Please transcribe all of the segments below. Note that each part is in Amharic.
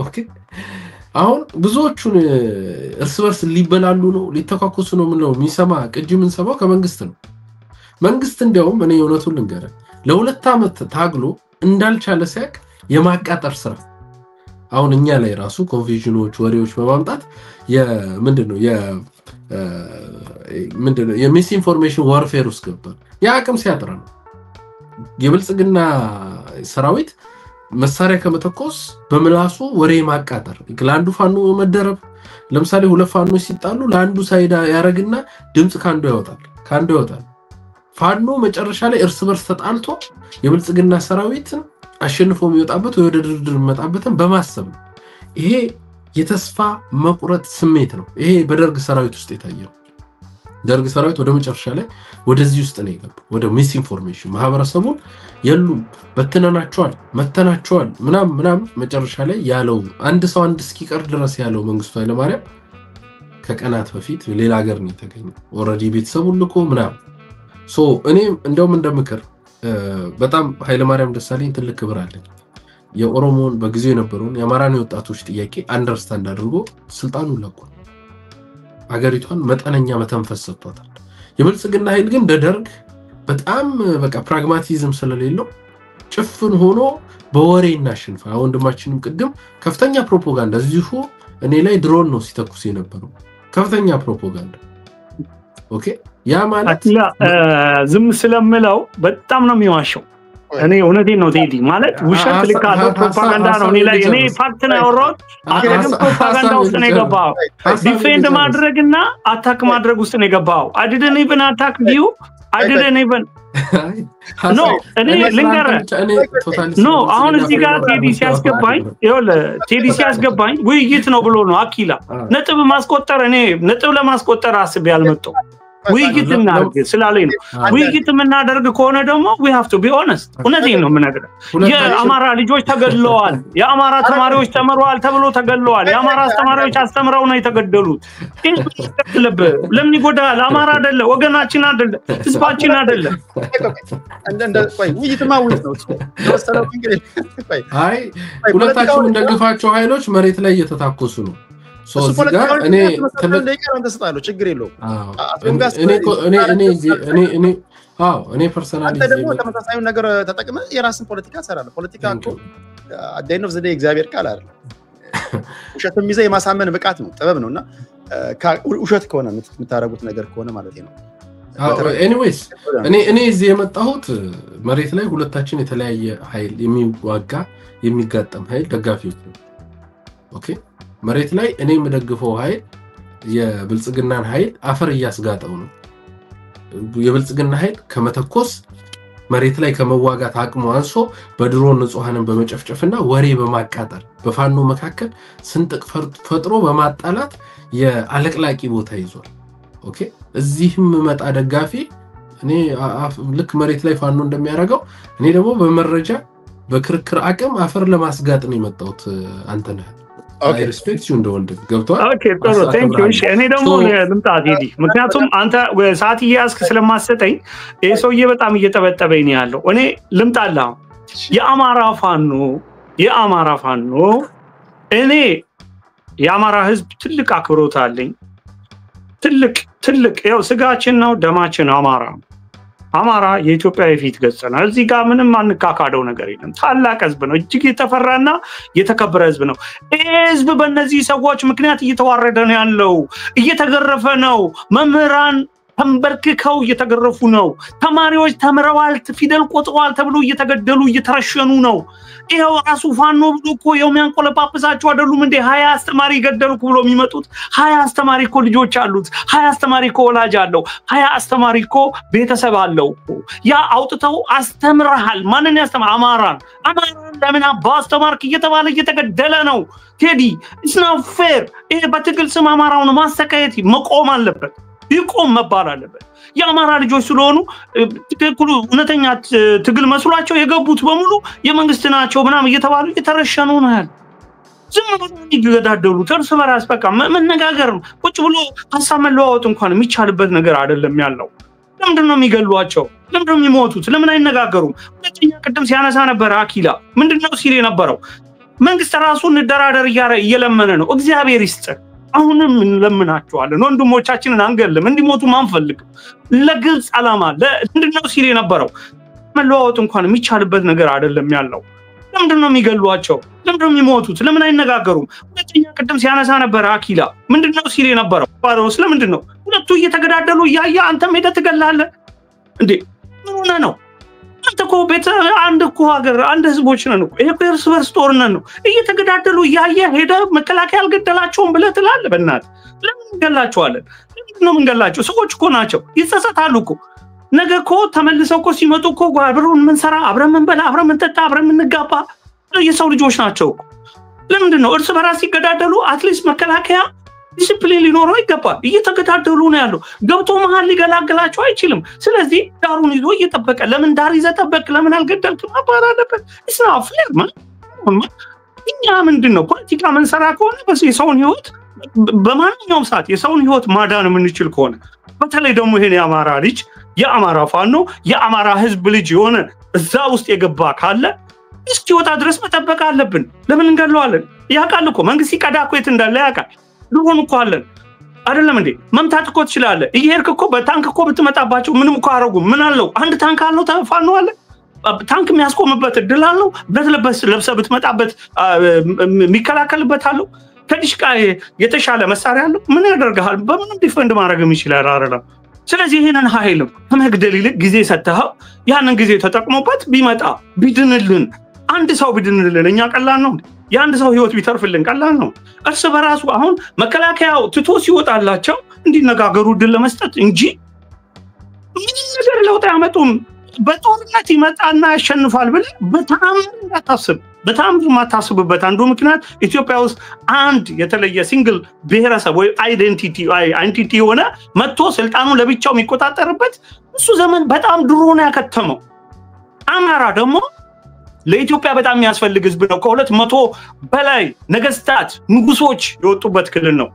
ኦኬ አሁን ብዙዎቹን እርስ በርስ ሊበላሉ ነው ሊተካከሱ ነው ምን ነው የሚሰማ ቅጂ ምን ሰማው ከመንግስት ነው መንግስት እንዲያውም እኔ የሆነቱን ልንገር ለሁለት አመት ታግሎ እንዳልቻለ ሲያቅ የማቃጠር ስራ አሁን እኛ ላይ ራሱ ኮንፊዥኖች ወሬዎች በማምጣት ምንድነው የሚስ ኢንፎርሜሽን ዋርፌር ውስጥ ገብቷል ያ አቅም ሲያጥራ ነው የብልጽግና ሰራዊት መሳሪያ ከመተኮስ በመላሱ ወሬ ማቃጠር ለአንዱ ፋኖ መደረብ ለምሳሌ ሁለት ፋኖ ሲጣሉ ለአንዱ ሳይዳ ያረግና ድምጽ ካንዱ ያወጣል ፋኖ መጨረሻ ላይ እርስ በርስ ተጣልቶ የብልጽግና ሰራዊትን አሸንፎ የሚወጣበት ወደ ድርድር መጣበትን በማሰብ ይሄ የተስፋ መቁረጥ ስሜት ነው ይሄ በደርግ ሰራዊት ውስጥ የታየው ደርግ ሰራዊት ወደ መጨረሻ ላይ ወደዚህ ውስጥ ነው የገባው ወደ ሚስ ኢንፎርሜሽን ማህበረሰቡን የሉም በትነናቸዋል መተናቸዋል ምናም መጨረሻ ላይ ያለው አንድ ሰው አንድ እስኪቀር ድረስ ያለው መንግስቱ ኃይለማርያም ከቀናት በፊት ሌላ ሀገር ነው የተገኘው ኦሬዲ ቤተሰቡን ልኮ ምናም ሶ እኔ እንደውም እንደምክር በጣም ኃይለማርያም ደሳለኝ ትልቅ ክብር አለኝ የኦሮሞን በጊዜው የነበረውን የአማራን ወጣቶች ጥያቄ አንደርስታንድ አድርጎ ስልጣኑን ለቋል አገሪቷን መጠነኛ መተንፈስ ሰጥቷታል የብልጽግና ኃይል ግን ደደርግ በጣም በቃ ፕራግማቲዝም ስለሌለው ጭፍን ሆኖ በወሬ እናሽንፋ ወንድማችንም ቅድም ከፍተኛ ፕሮፓጋንዳ እዚሁ እኔ ላይ ድሮን ነው ሲተኩስ የነበረው ከፍተኛ ፕሮፓጋንዳ ኦኬ ያ ማለት ዝም ስለምለው በጣም ነው የሚዋሸው እኔ እውነቴን ነው ቴዲ ማለት ውሸት ልካለው ፕሮፓጋንዳ ነው እኔ ፋክት ነው ያወራው አገርም ፕሮፓጋንዳ ውስጥ ነው የገባው ዲፌንድ ማድረግና አታክ ማድረግ ውስጥ ነው የገባው I didn't even attack you I didn't even no እኔ ልንገር no አሁን እዚህ ጋር ቴዲ ሲያስገባኝ ውይይት ነው ብሎ ነው አኪላ ነጥብ ማስቆጠር እኔ ነጥብ ለማስቆጠር አስቤ ያልመጣው ውይይት እናድርግ ስላለኝ ነው ውይይት የምናደርግ ከሆነ ደግሞ we have to be honest እውነቴን ነው የምነግርህ የአማራ ልጆች ተገድለዋል የአማራ ተማሪዎች ተመረዋል ተብሎ ተገድለዋል የአማራ አስተማሪዎች አስተምረው ነው የተገደሉት ለምን ይጎዳል አማራ አይደለ ወገናችን አይደለ ህዝባችን አይደለ እንደ ቆይ ውይይትማ ውይይት ነው ተወሰነው እንግዲህ አይ ሁለታችሁም እንደግፋቸው ኃይሎች መሬት ላይ እየተታኮሱ ነው ሶዚጋ እኔ ተለቀቀን ተስጣለው ችግር የለውም እኔ ፐርሰናሊ ደግሞ ተመሳሳዩ ነገር ተጠቅመ የራስን ፖለቲካ ሰራለ ፖለቲካ እኮ አደይን ኦፍ ዘ ዴይ እግዚአብሔር ቃል አይደል ውሸትም ይዘ የማሳመን ብቃት ነው ጥበብ ነውና ውሸት ከሆነ የምታረጉት ነገር ከሆነ ማለት ነው ኤኒዌይስ እኔ እዚህ የመጣሁት መሬት ላይ ሁለታችን የተለያየ ኃይል የሚዋጋ የሚጋጠም ኃይል ደጋፊዎች ነው ኦኬ መሬት ላይ እኔ የምደግፈው ኃይል የብልጽግናን ኃይል አፈር ያስጋጠው ነው የብልጽግና ኃይል ከመተኮስ መሬት ላይ ከመዋጋት አቅሙ አንሶ በድሮን ንጹሃንን በመጨፍጨፍና ወሬ በማቃጠል በፋኖ መካከል ስንጥቅ ፈጥሮ በማጣላት የአለቅላቂ ቦታ ይዟል ኦኬ እዚህም መጣ ደጋፊ እኔ ልክ መሬት ላይ ፋኖ እንደሚያረጋው እኔ ደግሞ በመረጃ በክርክር አቅም አፈር ለማስጋጥ ነው የመጣሁት አንተ ነህ I respect you እንደወንድ ገብቷል Okay ጥሩ thank you እኔ ደግሞ ልምጣት ሄዲ ምክንያቱም አንተ ሰዓት እያስክ ስለማሰጠኝ ሰውዬ በጣም እየተበጠበኝ ነው ያለው እኔ ልምጣላ የአማራ ፋኖ እኔ የአማራ ህዝብ ትልቅ አክብሮት አለኝ ትልቅ ያው ስጋችን ነው ደማችን አማራ የኢትዮጵያ የፊት ገጽ ነው እዚህ ጋር ምንም አንካካደው ነገር የለም ታላቅ ህዝብ ነው እጅግ የተፈራና የተከበረ ህዝብ ነው ህዝብ በእነዚህ ሰዎች ምክንያት እየተዋረደ ነው ያለው እየተገረፈ ነው መምህራን ተንበርክከው እየተገረፉ ነው ተማሪዎች ተምረዋል ፊደል ቆጥረዋል ተብሎ እየተገደሉ እየተረሸኑ ነው ይሄው ራሱ ፋኖ ብሎ እኮ የሚያንቆለጳጳሳቸው አይደሉም እንዴ 20 አስተማሪ ገደልኩ ብሎ የሚመጡት 20 አስተማሪ እኮ ልጆች አሉት 20 አስተማሪ እኮ ወላጅ አለው 20 አስተማሪ እኮ ቤተሰብ አለው ያ አውጥተው አስተምረሃል ማንን ያስተማር አማራን ለምን አባስተማርክ እየተባለ እየተገደለ ነው ቴዲ it's not fair ይሄ በትግል ስም አማራውን ማሰቃየት መቆም አለበት ይቆም መባል አለበት የአማራ ልጆች ስለሆኑ ትክክሉ እነተኛ ትግል መስሏቸው የገቡት በሙሉ የመንግስት ናቸው ምናም እየተባሉ እየተረሸኑ ነው ያለ ዝም ብሎ ይገዳደሉ ተርስ በራስ በቃ መነጋገር ቁጭ ብሎ ሐሳብ መለዋወጥ እንኳን የሚቻልበት ነገር አይደለም ያለው ለምንድነው የሚገሏቸው ለምንድነው የሚሞቱት ለምን አይነጋገሩም ሁለተኛ ቅድም ሲያነሳ ነበር አኪላ ምንድነው ሲል የነበረው መንግስት ራሱን እንደራደር እየለመነ ነው። እግዚአብሔር ይስጥ። አሁንም እንለምናቸዋለን። ወንድሞቻችንን አንገልም፣ እንዲሞቱ ማንፈልግ ለግልጽ ዓላማ ለምንድነው ሲል የነበረው መለዋወጥ እንኳን የሚቻልበት ነገር አይደለም ያለው። ለምንድነው የሚገሏቸው? ለምንድነው የሚሞቱት? ለምን አይነጋገሩም? ሁለተኛ ቅድም ሲያነሳ ነበር አኪላ ምንድነው ሲል የነበረው ባሮስ ለምንድነው ሁለቱ እየተገዳደሉ ያያ አንተም ሄደህ ትገላለህ እንዴ? ምን ሆነ ነው? አንተ እኮ ቤት አንድ እኮ ሀገር አንድ ህዝቦች ነን እኮ። ይሄ እርስ በርስ ጦርነት ነው። እየተገዳደሉ ያየ ሄደህ መከላከያ አልገደላቸውም ብለህ ትላለህ። በእናትህ ለምን እንገላቸዋለን? ለምንድነው የምንገላቸው? ሰዎች እኮ ናቸው፣ ይጸጸታሉ እኮ። ነገ እኮ ተመልሰው እኮ ሲመጡ እኮ አብረን ምንሰራ፣ አብረን ምንበላ፣ አብረን ምንጠጣ፣ አብረን ምንጋባ የሰው ልጆች ናቸው እኮ። ለምንድነው እርስ በራስ ሲገዳደሉ አትሊስት መከላከያ ዲሲፕሊን ሊኖረው ይገባል። እየተገዳደሉ ነው ያለው። ገብቶ መሃል ሊገላግላቸው አይችልም። ስለዚህ ዳሩን ይዞ እየጠበቀ ለምን ዳር ይዘህ ጠበቅ፣ ለምን አልገደልክም መባል አለበት። እስና ፍሌር እኛ ምንድነው ፖለቲካ መንሰራ ከሆነ በስ የሰውን ህይወት በማንኛውም ሰዓት የሰውን ህይወት ማዳን የምንችል ከሆነ በተለይ ደግሞ ይሄን የአማራ ልጅ የአማራ ፋኖ የአማራ ህዝብ ልጅ የሆነ እዛ ውስጥ የገባ ካለ እስኪወጣ ድረስ መጠበቅ አለብን። ለምን እንገለዋለን? ያውቃል እኮ መንግስት ሲቀዳ እኮ የት እንዳለ ያውቃል። ድሮን እኮ አለን አይደለም እንዴ? መምታት እኮ ትችላለህ። እየሄድክ እኮ በታንክ እኮ ብትመጣባቸው ምንም እኮ አረጉም። ምን አለው? አንድ ታንክ አለው ፋኖ አለ። ታንክ የሚያስቆምበት እድል አለው። ብረት ለብሰህ ብትመጣበት የሚከላከልበት አለው። ከዲሽቃ የተሻለ መሳሪያ አለው። ምን ያደርጋል? በምንም ዲፌንድ ማድረግ ይችላል አይደለም? ስለዚህ ይሄንን ኃይል ከመግደል ይልቅ ጊዜ ሰጥተው ያንን ጊዜ ተጠቅሞበት ቢመጣ ቢድንልን አንድ ሰው ቢድንልን እኛ ቀላል ነው። የአንድ ሰው ህይወት ቢተርፍልን ቀላል ነው። እርስ በራሱ አሁን መከላከያው ትቶ ሲወጣላቸው እንዲነጋገሩ ድል ለመስጠት እንጂ ምን ነገር ለውጥ ያመጡም። በጦርነት ይመጣና ያሸንፋል ብለህ በተአምር እንዳታስብ። በተአምር ማታስብበት አንዱ ምክንያት ኢትዮጵያ ውስጥ አንድ የተለየ ሲንግል ብሔረሰብ ወይ አይዴንቲቲ የሆነ መጥቶ ስልጣኑን ለብቻው የሚቆጣጠርበት እሱ ዘመን በጣም ድሮ ነው ያከተመው። አማራ ደግሞ ለኢትዮጵያ በጣም የሚያስፈልግ ህዝብ ነው። ከ200 በላይ ነገስታት ንጉሶች የወጡበት ክልል ነው።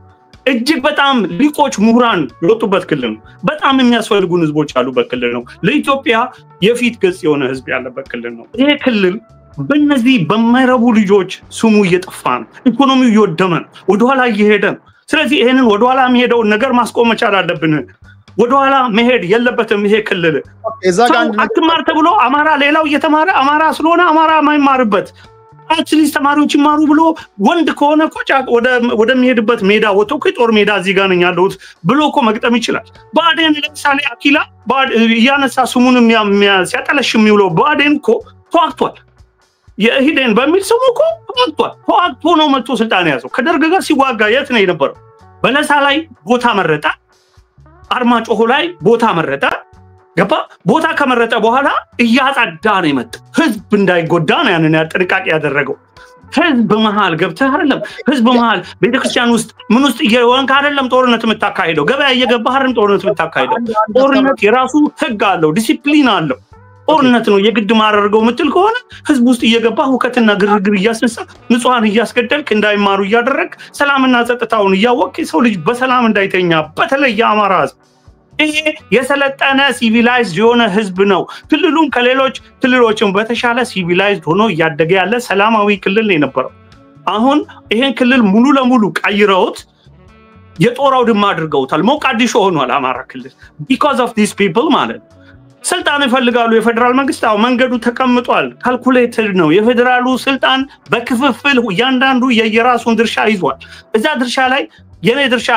እጅግ በጣም ሊቆች ምሁራን የወጡበት ክልል ነው። በጣም የሚያስፈልጉን ህዝቦች ያሉበት ክልል ነው። ለኢትዮጵያ የፊት ገጽ የሆነ ህዝብ ያለበት ክልል ነው። ይሄ ክልል በእነዚህ በማይረቡ ልጆች ስሙ እየጠፋ ነው። ኢኮኖሚው እየወደመ ነው። ወደኋላ እየሄደ ነው። ስለዚህ ይሄንን ወደኋላ የሚሄደውን ነገር ማስቆም መቻል አለብን። ወደኋላ መሄድ የለበትም። ይሄ ክልል አትማር ተብሎ አማራ ሌላው እየተማረ አማራ ስለሆነ አማራ ማይማርበት አትሊስት ተማሪዎች ይማሩ ብሎ ወንድ ከሆነ ኮጫ ወደሚሄድበት ሜዳ ወጥቶ ከጦር ሜዳ እዚህ ጋር ነኝ ያለሁት ብሎ እኮ መግጠም ይችላል። ባዴን ለምሳሌ አኪላ ያነሳ ስሙን ሲያጠለሽ የሚውለው ባዴን እኮ ተዋግቷል። የኢህዴን በሚል ስሙ እኮ ተዋግቶ ነው መጥቶ ስልጣን ያዘው። ከደርግ ጋር ሲዋጋ የት ነው የነበረው? በለሳ ላይ ቦታ መረጣ፣ አርማጭሆ ላይ ቦታ መረጣ። ገባ? ቦታ ከመረጠ በኋላ እያጻዳ ነው የመጣው። ህዝብ እንዳይጎዳ ነው ያንን ጥንቃቄ ያደረገው። ህዝብ መሃል ገብተህ አይደለም፣ ህዝብ መሃል ቤተክርስቲያን ውስጥ ምን ውስጥ እየወንክ አይደለም ጦርነት የምታካሂደው። ገበያ እየገባህ አይደለም ጦርነት የምታካሂደው። ጦርነት የራሱ ህግ አለው፣ ዲሲፕሊን አለው። ጦርነት ነው የግድ ማረርገው ምትል ከሆነ ህዝብ ውስጥ እየገባህ ሁከትና ግርግር እያስነሳ ንጹሃን እያስገደልክ እንዳይማሩ እያደረግ ሰላምና ጸጥታውን እያወቅ ሰው ልጅ በሰላም እንዳይተኛ በተለይ የአማራ ህዝብ ይሄ የሰለጠነ ሲቪላይዝድ የሆነ ህዝብ ነው። ክልሉም ከሌሎች ክልሎችም በተሻለ ሲቪላይዝድ ሆኖ እያደገ ያለ ሰላማዊ ክልል ነው የነበረው። አሁን ይሄን ክልል ሙሉ ለሙሉ ቀይረውት የጦር አውድማ አድርገውታል። ሞቃዲሾ ሆኗል አማራ ክልል because of these people ማለት ነው። ስልጣን ይፈልጋሉ የፌደራል መንግስት። አው መንገዱ ተቀምጧል፣ ካልኩሌትድ ነው። የፌደራሉ ስልጣን በክፍፍል እያንዳንዱ የየራሱን ድርሻ ይዟል። እዛ ድርሻ ላይ የኔ ድርሻ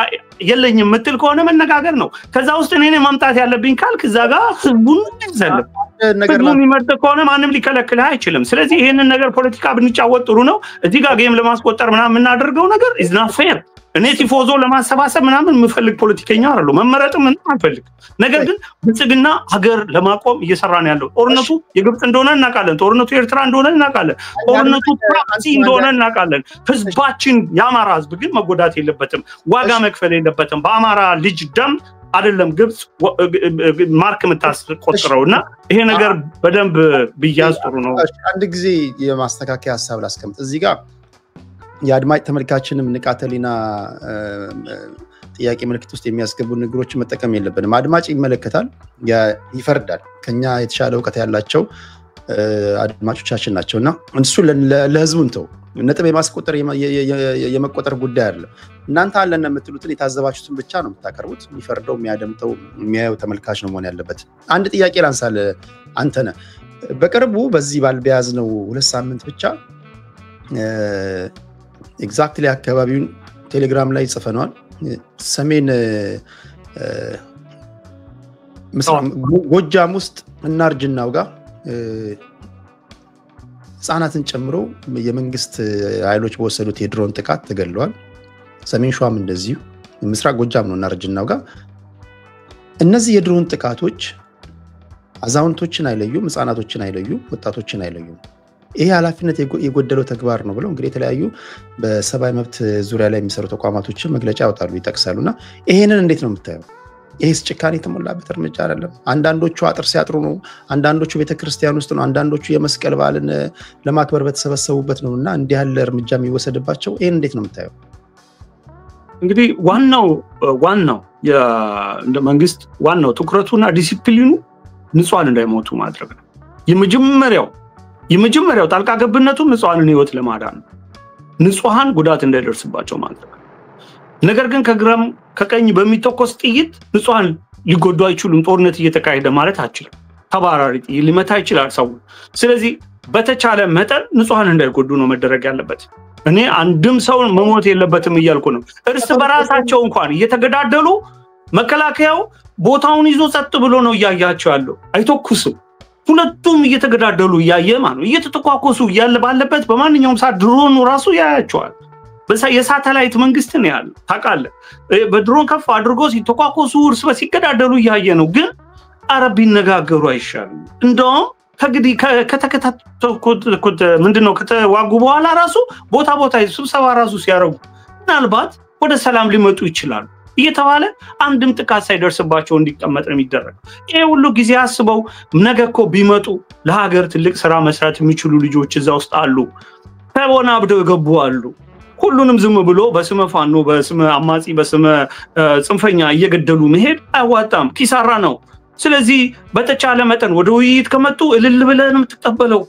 የለኝም ምትል ከሆነ መነጋገር ነው። ከዛ ውስጥ እኔ ማምጣት ያለብኝ ካልክ እዛ ጋር ህዝቡን ይዘልም ህዝቡን ይመርጥ ከሆነ ማንም ሊከለክልህ አይችልም። ስለዚህ ይሄንን ነገር ፖለቲካ ብንጫወት ጥሩ ነው። እዚህ ጋር ጌም ለማስቆጠር ምናምን የምናደርገው ነገር is not fair። እኔ ቲፎዞ ለማሰባሰብ ምናምን የምፈልግ ፖለቲከኛ አይደለም፣ መመረጥም አልፈልግ። ነገር ግን ብልጽግና ሀገር ለማቆም እየሰራ ነው ያለው። ጦርነቱ የግብጽ እንደሆነ እናውቃለን፣ ጦርነቱ የኤርትራ እንደሆነ እናውቃለን፣ ጦርነቱ ፕራክሲ እንደሆነ እናውቃለን። ህዝባችን የአማራ ህዝብ ግን መጎዳት የለበትም፣ ዋጋ መክፈል የለበትም። በአማራ ልጅ ደም አይደለም ግብጽ ማርክ የምታስቆጥረውና ይሄ ነገር በደንብ ቢያዝ ጥሩ ነው። አንድ ጊዜ የማስተካከያ ሐሳብ ላስቀምጥ እዚህ ጋር የአድማጭ ተመልካችንም ንቃተሊና ጥያቄ ምልክት ውስጥ የሚያስገቡ ነገሮችን መጠቀም የለብንም። አድማጭ ይመለከታል፣ ይፈርዳል። ከኛ የተሻለ ዕውቀት ያላቸው አድማጮቻችን ናቸውና እሱ ለህዝቡ እንተው። ነጥብ የማስቆጠር የመቆጠር ጉዳይ አይደለም። እናንተ አለን የምትሉትን የታዘባችሁትን ብቻ ነው የምታቀርቡት። የሚፈርደው የሚያደምጠው የሚያየው ተመልካች ነው መሆን ያለበት። አንድ ጥያቄ ላንሳል አንተነህ። በቅርቡ በዚህ ባልበያዝነው 2 ሳምንት ብቻ ኤግዛክትሊ አካባቢውን ቴሌግራም ላይ ጽፈናል። ሰሜን ጎጃም ውስጥ እናርጅናው ጋር ህፃናትን ጨምሮ የመንግስት ኃይሎች በወሰዱት የድሮን ጥቃት ተገድለዋል። ሰሜን ሸዋም እንደዚሁ፣ ምስራቅ ጎጃም ነው እናርጅናው ጋር። እነዚህ የድሮን ጥቃቶች አዛውንቶችን አይለዩም፣ ህፃናቶችን አይለዩም፣ ወጣቶችን አይለዩም። ይሄ ኃላፊነት የጎደለው ተግባር ነው ብለው እንግዲህ የተለያዩ በሰብአዊ መብት ዙሪያ ላይ የሚሰሩ ተቋማቶችን መግለጫ ያወጣሉ፣ ይጠቅሳሉና ይሄንን እንዴት ነው የምታየው? ይሄስ ጭካኔ የተሞላበት እርምጃ አይደለም? አንዳንዶቹ አጥር ሲያጥሩ ነው፣ አንዳንዶቹ ቤተክርስቲያን ውስጥ ነው፣ አንዳንዶቹ የመስቀል በዓልን ለማክበር በተሰበሰቡበት ነውና እንዲህ ያለ እርምጃ የሚወሰድባቸው ይሄን እንዴት ነው የምታየው? እንግዲህ ዋናው እንደ መንግስት ዋናው ትኩረቱና ዲሲፕሊኑ ንጹሃን እንዳይሞቱ ማድረግ ነው። የመጀመሪያው ጣልቃ ገብነቱ ንጹሃንን ህይወት ለማዳን ነው። ንጹሃን ጉዳት እንዳይደርስባቸው ማድረግ። ነገር ግን ከግራም ከቀኝ በሚተኮስ ጥይት ንጹሃን ሊጎዱ አይችሉም። ጦርነት እየተካሄደ ማለት አይችልም። ተባራሪ ጥይት ሊመታ ይችላል ሰው። ስለዚህ በተቻለ መጠን ንጹሃን እንዳይጎዱ ነው መደረግ ያለበት። እኔ አንድም ሰው መሞት የለበትም እያልኩ ነው። እርስ በራሳቸው እንኳን እየተገዳደሉ መከላከያው ቦታውን ይዞ ጸጥ ብሎ ነው እያያቸው ያለው፣ አይተኩስም። ሁለቱም እየተገዳደሉ እያየ ማለት ነው። እየተተኳኮሱ እያለ ባለበት በማንኛውም ሰዓት ድሮኑ ራሱ ያያቸዋል። የሳተላይት መንግስት ነው ያለው ታውቃለህ። በድሮን ከፍ አድርጎ ሲተኳኮሱ እርስ በርስ ሲገዳደሉ እያየ ነው። ግን አረብ ይነጋገሩ አይሻልም? እንደውም ከግዲ ከተከታተልኩት ምንድነው ከተዋጉ በኋላ ራሱ ቦታ ስብሰባ ራሱ ሲያረጉ ምናልባት ወደ ሰላም ሊመጡ ይችላሉ እየተባለ አንድም ጥቃት ሳይደርስባቸው እንዲቀመጥ ነው የሚደረገው። ይሄ ሁሉ ጊዜ አስበው ነገ እኮ ቢመጡ ለሀገር ትልቅ ስራ መስራት የሚችሉ ልጆች እዛ ውስጥ አሉ። ተወናብደው የገቡ አሉ። ሁሉንም ዝም ብሎ በስመ ፋኖ በስመ አማጺ በስመ ጽንፈኛ እየገደሉ መሄድ አያዋጣም፣ ኪሳራ ነው። ስለዚህ በተቻለ መጠን ወደ ውይይት ከመጡ እልል ብለንም ተቀበለው።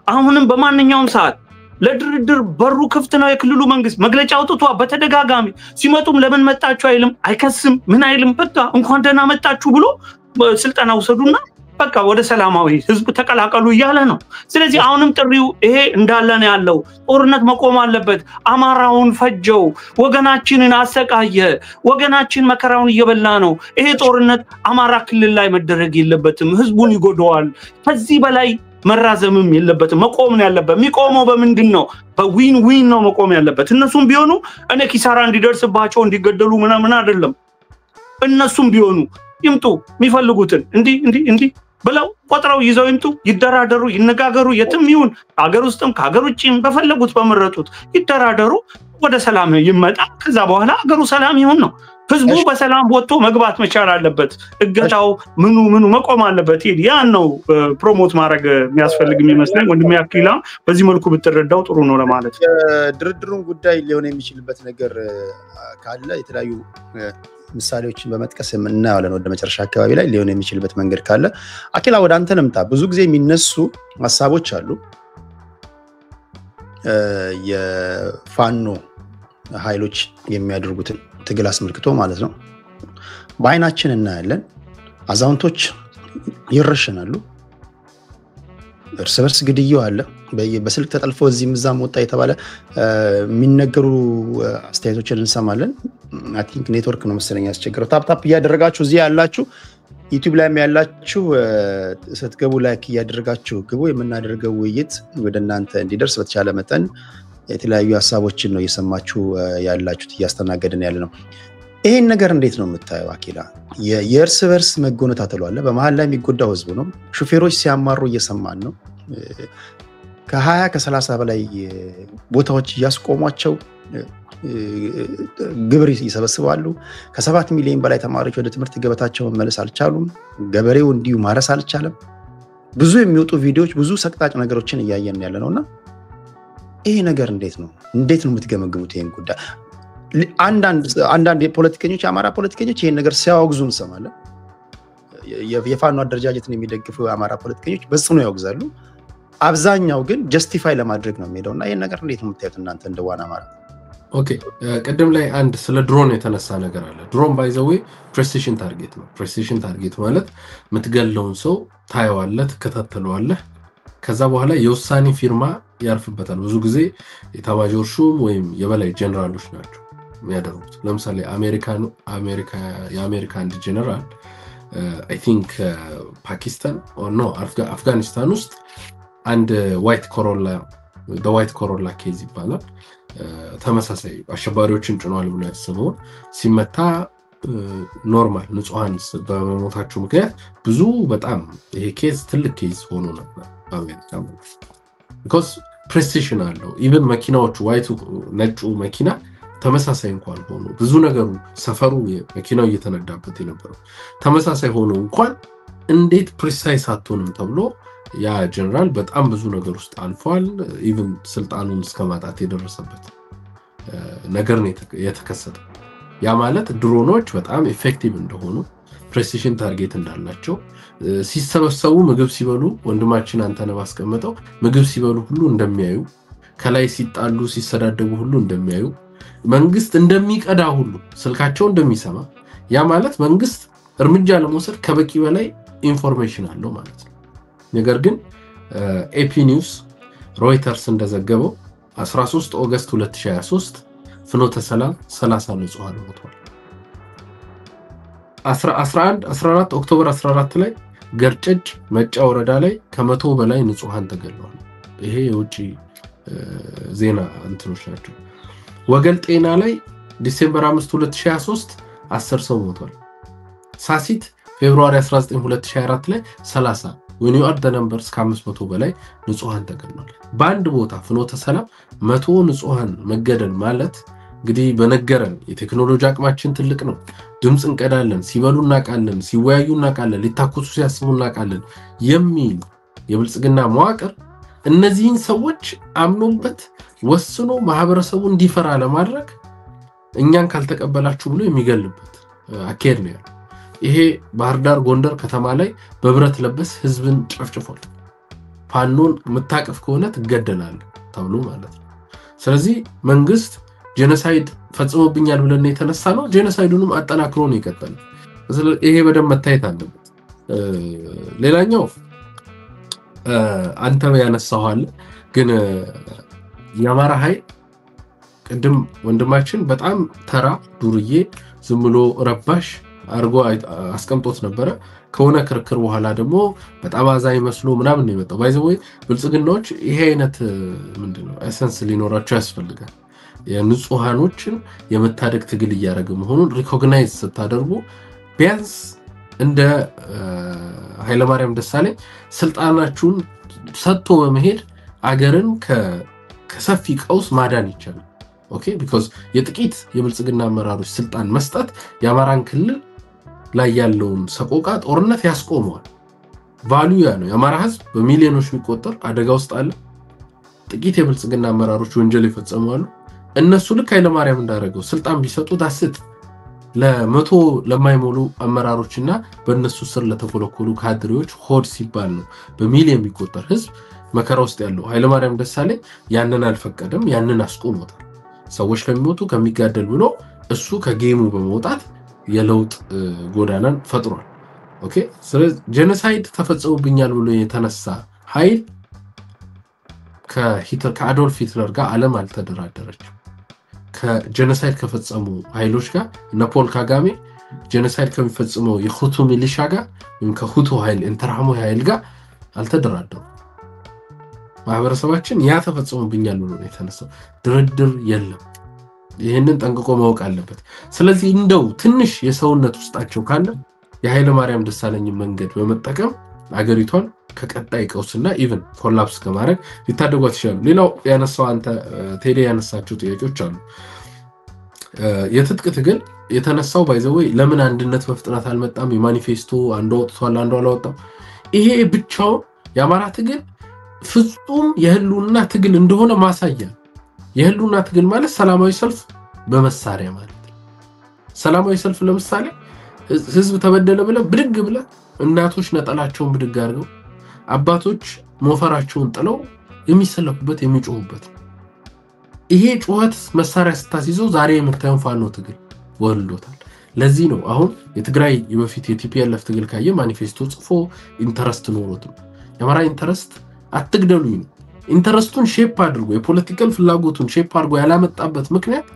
አሁንም በማንኛውም ሰዓት ለድርድር በሩ ክፍት ነው። የክልሉ መንግስት መግለጫ አውጥቷ በተደጋጋሚ ሲመጡም ለምን መጣችሁ አይልም፣ አይከስም፣ ምን አይልም። በቃ እንኳን ደህና መጣችሁ ብሎ ስልጣን አውሰዱና በቃ ወደ ሰላማዊ ህዝብ ተቀላቀሉ እያለ ነው። ስለዚህ አሁንም ጥሪው ይሄ እንዳለ ነው ያለው። ጦርነት መቆም አለበት። አማራውን ፈጀው፣ ወገናችንን አሰቃየ፣ ወገናችን መከራውን እየበላ ነው። ይሄ ጦርነት አማራ ክልል ላይ መደረግ የለበትም፣ ህዝቡን ይጎዳዋል። ከዚህ በላይ መራዘምም የለበትም፣ መቆም ነው ያለበት። የሚቆመው በምንድን ነው? በዊን ዊን ነው መቆም ያለበት። እነሱም ቢሆኑ እኔ ኪሳራ እንዲደርስባቸው እንዲገደሉ ምናምን አይደለም። እነሱም ቢሆኑ ይምጡ፣ የሚፈልጉትን እንዲህ ብለው ቆጥረው ይዘው ይምጡ፣ ይደራደሩ፣ ይነጋገሩ። የትም ይሁን ሀገር ውስጥም ከሀገር ውጭም በፈለጉት በመረጡት ይደራደሩ፣ ወደ ሰላም ይመጣ። ከዛ በኋላ ሀገሩ ሰላም ይሁን ነው። ህዝቡ በሰላም ወጥቶ መግባት መቻል አለበት። እገታው ምኑ መቆም አለበት። ያን ነው ፕሮሞት ማድረግ የሚያስፈልግ የሚመስለኝ። ወንድሜ አክሊላ በዚህ መልኩ ብትረዳው ጥሩ ነው ለማለት። ድርድሩን ጉዳይ ሊሆን የሚችልበት ነገር ካለ የተለያዩ ምሳሌዎችን በመጥቀስ እናያለን። ወደ መጨረሻ አካባቢ ላይ ሊሆን የሚችልበት መንገድ ካለ አኪላ ወደ አንተ ልምጣ። ብዙ ጊዜ የሚነሱ ሐሳቦች አሉ የፋኖ ኃይሎች የሚያደርጉትን ትግል አስመልክቶ ማለት ነው። በአይናችን እናያለን። አዛውንቶች ይረሸናሉ፣ እርስ በርስ ግድያው አለ። በስልክ ተጠልፎ እዚህም እዛም ወጣ የተባለ የሚነገሩ አስተያየቶችን እንሰማለን። አይ ቲንክ ኔትወርክ ነው መሰለኝ ያስቸገረው። ታፕ እያደረጋችሁ እዚህ ያላችሁ ዩቲዩብ ላይም ያላችሁ ስትገቡ ላይክ እያደረጋችሁ ግቡ። የምናደርገው ውይይት ወደ እናንተ እንዲደርስ በተቻለ መጠን የተለያዩ ሐሳቦችን ነው እየሰማችሁ ያላችሁት፣ እያስተናገድን ያለ ነው። ይሄን ነገር እንዴት ነው የምታየው አኪላ? የእርስ በርስ መጎነታተሉ አለ። በመሃል ላይ የሚጎዳው ህዝቡ ነው። ሹፌሮች ሲያማሩ እየሰማን ነው። ከ20 ከ30 በላይ ቦታዎች እያስቆሟቸው ግብር ይሰበስባሉ። ከ7 ሚሊዮን በላይ ተማሪዎች ወደ ትምህርት ገበታቸው መመለስ አልቻሉም። ገበሬው እንዲሁ ማረስ አልቻለም። ብዙ የሚወጡ ቪዲዮዎች፣ ብዙ ሰቅጣጭ ነገሮችን እያየን ያለ ነውና ይሄ ነገር እንዴት ነው የምትገመግሙት? ይሄን ጉዳይ አንዳንድ ፖለቲከኞች፣ የአማራ ፖለቲከኞች ይሄን ነገር ሲያወግዙ እንሰማለን። የፋኖ አደረጃጀትን የሚደግፉ የአማራ ፖለቲከኞች በጽኑ ያወግዛሉ። አብዛኛው ግን ጀስቲፋይ ለማድረግ ነው የሚሄደውና ይሄን ነገር እንዴት ነው የምታዩት እናንተ እንደ ዋና ማለት? ኦኬ ቀደም ላይ አንድ ስለ ድሮን የተነሳ ነገር አለ። ድሮን ባይ ዘ ዌይ ፕሬሲሽን ታርጌት ነው። ፕሬሲሽን ታርጌት ማለት የምትገለውን ሰው ታየዋለህ፣ ትከታተለዋለህ፣ ከዛ በኋላ የውሳኔ ፊርማ ያርፍበታል። ብዙ ጊዜ የኤታማዦር ሹም ወይም የበላይ ጀነራሎች ናቸው የሚያደርጉት። ለምሳሌ የአሜሪካ አንድ ጀነራል አይ ቲንክ ፓኪስታን ኦር ኖ አፍጋኒስታን ውስጥ አንድ ዋይት ኮሮላ ኬዝ ይባላል ተመሳሳይ አሸባሪዎችን ጭኗል ብሎ ያስበው ሲመታ ኖርማል ንጹሃን በመሞታቸው ምክንያት ብዙ በጣም ይሄ ኬዝ ትልቅ ኬዝ ሆኖ ነበር በአሜሪካ because precision አለው። ኢቭን መኪናዎቹ ዋይቱ ነጩ መኪና ተመሳሳይ እንኳን ሆኖ ብዙ ነገሩ ሰፈሩ መኪናው እየተነዳበት የነበረው ተመሳሳይ ሆኖ እንኳን እንዴት ፕሪሳይስ አትሆንም ተብሎ ያ ጀነራል በጣም ብዙ ነገር ውስጥ አልፏል። ኢቭን ስልጣኑን እስከማጣት የደረሰበት ነገር ነው የተከሰተው። ያ ማለት ድሮኖች በጣም ኢፌክቲቭ እንደሆኑ ፕሬሲሽን ታርጌት እንዳላቸው ሲሰበሰቡ ምግብ ሲበሉ ወንድማችን አንተነህ ባስቀመጠው ምግብ ሲበሉ ሁሉ እንደሚያዩ ከላይ ሲጣሉ ሲሰዳደቡ ሁሉ እንደሚያዩ መንግስት እንደሚቀዳ ሁሉ ስልካቸው እንደሚሰማ ያ ማለት መንግስት እርምጃ ለመውሰድ ከበቂ በላይ ኢንፎርሜሽን አለው ማለት ነው። ነገር ግን ኤፒ ኒውስ ሮይተርስ እንደዘገበው 13 ኦገስት 2023 ፍኖተ ሰላም 30 ንጹሃን ሞተዋል። 14 ኦክቶበር 14 ላይ ገርጨጭ መጫ ወረዳ ላይ ከ100 በላይ ንጹሃን ተገለዋል። ይሄ የውጪ ዜና እንትኖች ናቸው። ወገል ጤና ላይ ዲሴምበር 5 2023 10 ሰው ሞቷል። ሳሲት ፌብሩዋሪ 19 2024 ላይ 30 when you add the numbers ከ500 በላይ ንጹሃን ተገለዋል። በአንድ ቦታ ፍኖተ ሰላም 100 ንጹሃን መገደል ማለት እንግዲህ በነገረን የቴክኖሎጂ አቅማችን ትልቅ ነው። ድምጽ እንቀዳለን፣ ሲበሉ እናቃለን፣ ሲወያዩ እናቃለን፣ ሊታኮሱ ሲያስቡ እናቃለን የሚል የብልጽግና መዋቅር እነዚህን ሰዎች አምኖበት ወስኖ ማህበረሰቡ እንዲፈራ ለማድረግ እኛን ካልተቀበላችሁ ብሎ የሚገልበት አካሄድ ነው ያለው። ይሄ ባህር ዳር ጎንደር ከተማ ላይ በብረት ለበስ ህዝብን ጨፍጭፏል። ፋኖን መታቀፍ ከሆነ ትገደላለህ ተብሎ ማለት ነው። ስለዚህ መንግስት ጄኖሳይድ ፈጽሞብኛል ብለን የተነሳ ነው። ጄኖሳይዱንም አጠናክሮ ነው የቀጠለው። ስለዚህ ይሄ በደንብ መታየት አለበት። ሌላኛው አንተ ያነሳው አለ ግን የአማራ ኃይል ቅድም ወንድማችን በጣም ተራ ዱርዬ ዝም ብሎ ረባሽ አርጎ አስቀምጦት ነበር። ከሆነ ክርክር በኋላ ደግሞ በጣም አዛኝ መስሎ ምናምን ነው የመጣው። ባይዘው ብልጽግናዎች ይሄ አይነት ምንድነው ኤሰንስ ሊኖራቸው ያስፈልጋል። የንጹሃኖችን የመታደግ ትግል እያደረገ መሆኑን ሪኮግናይዝ ስታደርጉ ቢያንስ እንደ ኃይለማርያም ደሳለኝ ስልጣናችሁን ሰጥቶ በመሄድ አገርን ከሰፊ ቀውስ ማዳን ይቻላል። ኦኬ because የጥቂት የብልጽግና አመራሮች ስልጣን መስጠት የአማራን ክልል ላይ ያለውን ሰቆቃ ጦርነት ያስቆመዋል። ቫልዩ ያ ነው። የአማራ ህዝብ በሚሊዮኖች የሚቆጠር አደጋ ውስጥ አለ። ጥቂት የብልጽግና አመራሮች ወንጀል ይፈጽማሉ። እነሱ ልክ ኃይለማርያም እንዳደረገው ስልጣን ቢሰጡ ዳስት ለመቶ ለማይሞሉ አመራሮችና በእነሱ ስር ለተኮለኮሉ ካድሬዎች ሆድ ሲባል ነው በሚሊዮን የሚቆጠር ህዝብ መከራ ውስጥ ያለው። ኃይለማርያም ደሳለኝ ያንን አልፈቀደም፣ ያንን አስቆሞታል። ሰዎች ከሚሞቱ ከሚጋደል ብሎ እሱ ከጌሙ በመውጣት የለውጥ ጎዳናን ፈጥሯል። ኦኬ ስለዚህ ጄኖሳይድ ተፈጽሞብኛል ብሎ የተነሳ ኃይል ከአዶልፍ ሂትለር ጋር ዓለም አልተደራደረችም። ከጄኖሳይድ ከፈጸሙ ኃይሎች ጋር ነፖል ካጋሜ ጄኖሳይድ ከሚፈጽመው የሁቱ ሚሊሻ ጋር ወይም ከሁቱ ኃይል ኢንተርሃሞ ኃይል ጋር አልተደራደሩም። ማህበረሰባችን ያ ተፈጽሞብኛል ብሎ የተነሳው ድርድር የለም። ይሄንን ጠንቅቆ ማወቅ አለበት። ስለዚህ እንደው ትንሽ የሰውነት ውስጣቸው ካለ የኃይለማርያም ደሳለኝ መንገድ በመጠቀም አገሪቷን ከቀጣይ ቀውስና ኢቭን ኮላፕስ ከማድረግ ሊታደጓት ይችላሉ። ሌላው ያነሳው አንተ ቴዲ ያነሳቸው ጥያቄዎች አሉ። የትጥቅ ትግል የተነሳው ባይዘው ለምን አንድነት በፍጥነት አልመጣም? የማኒፌስቶ አንዱ ወጥቷል አንዱ አልወጣም። ይሄ ብቻው የአማራ ትግል ፍጹም የህልውና ትግል እንደሆነ ማሳያ። የህልውና ትግል ማለት ሰላማዊ ሰልፍ በመሳሪያ ማለት ነው። ሰላማዊ ሰልፍ ለምሳሌ ህዝብ ተበደለ ብለ ብድግ ብለ እናቶች ነጠላቸውን ብድግ አድርገው አባቶች ሞፈራቸውን ጥለው የሚሰለፉበት የሚጮሁበት ይሄ ጩኸት መሳሪያ ስታስይዘው ዛሬ የምታየው ፋኖ ትግል ወልዶታል ለዚህ ነው አሁን የትግራይ የበፊት የቲፒኤልኤፍ ትግል ካየ ማኒፌስቶ ጽፎ ኢንተረስት ኖሮት የአማራ ኢንተረስት አትግደሉኝ ኢንተረስቱን ሼፕ አድርጎ የፖለቲካል ፍላጎቱን ሼፕ አድርጎ ያላመጣበት ምክንያት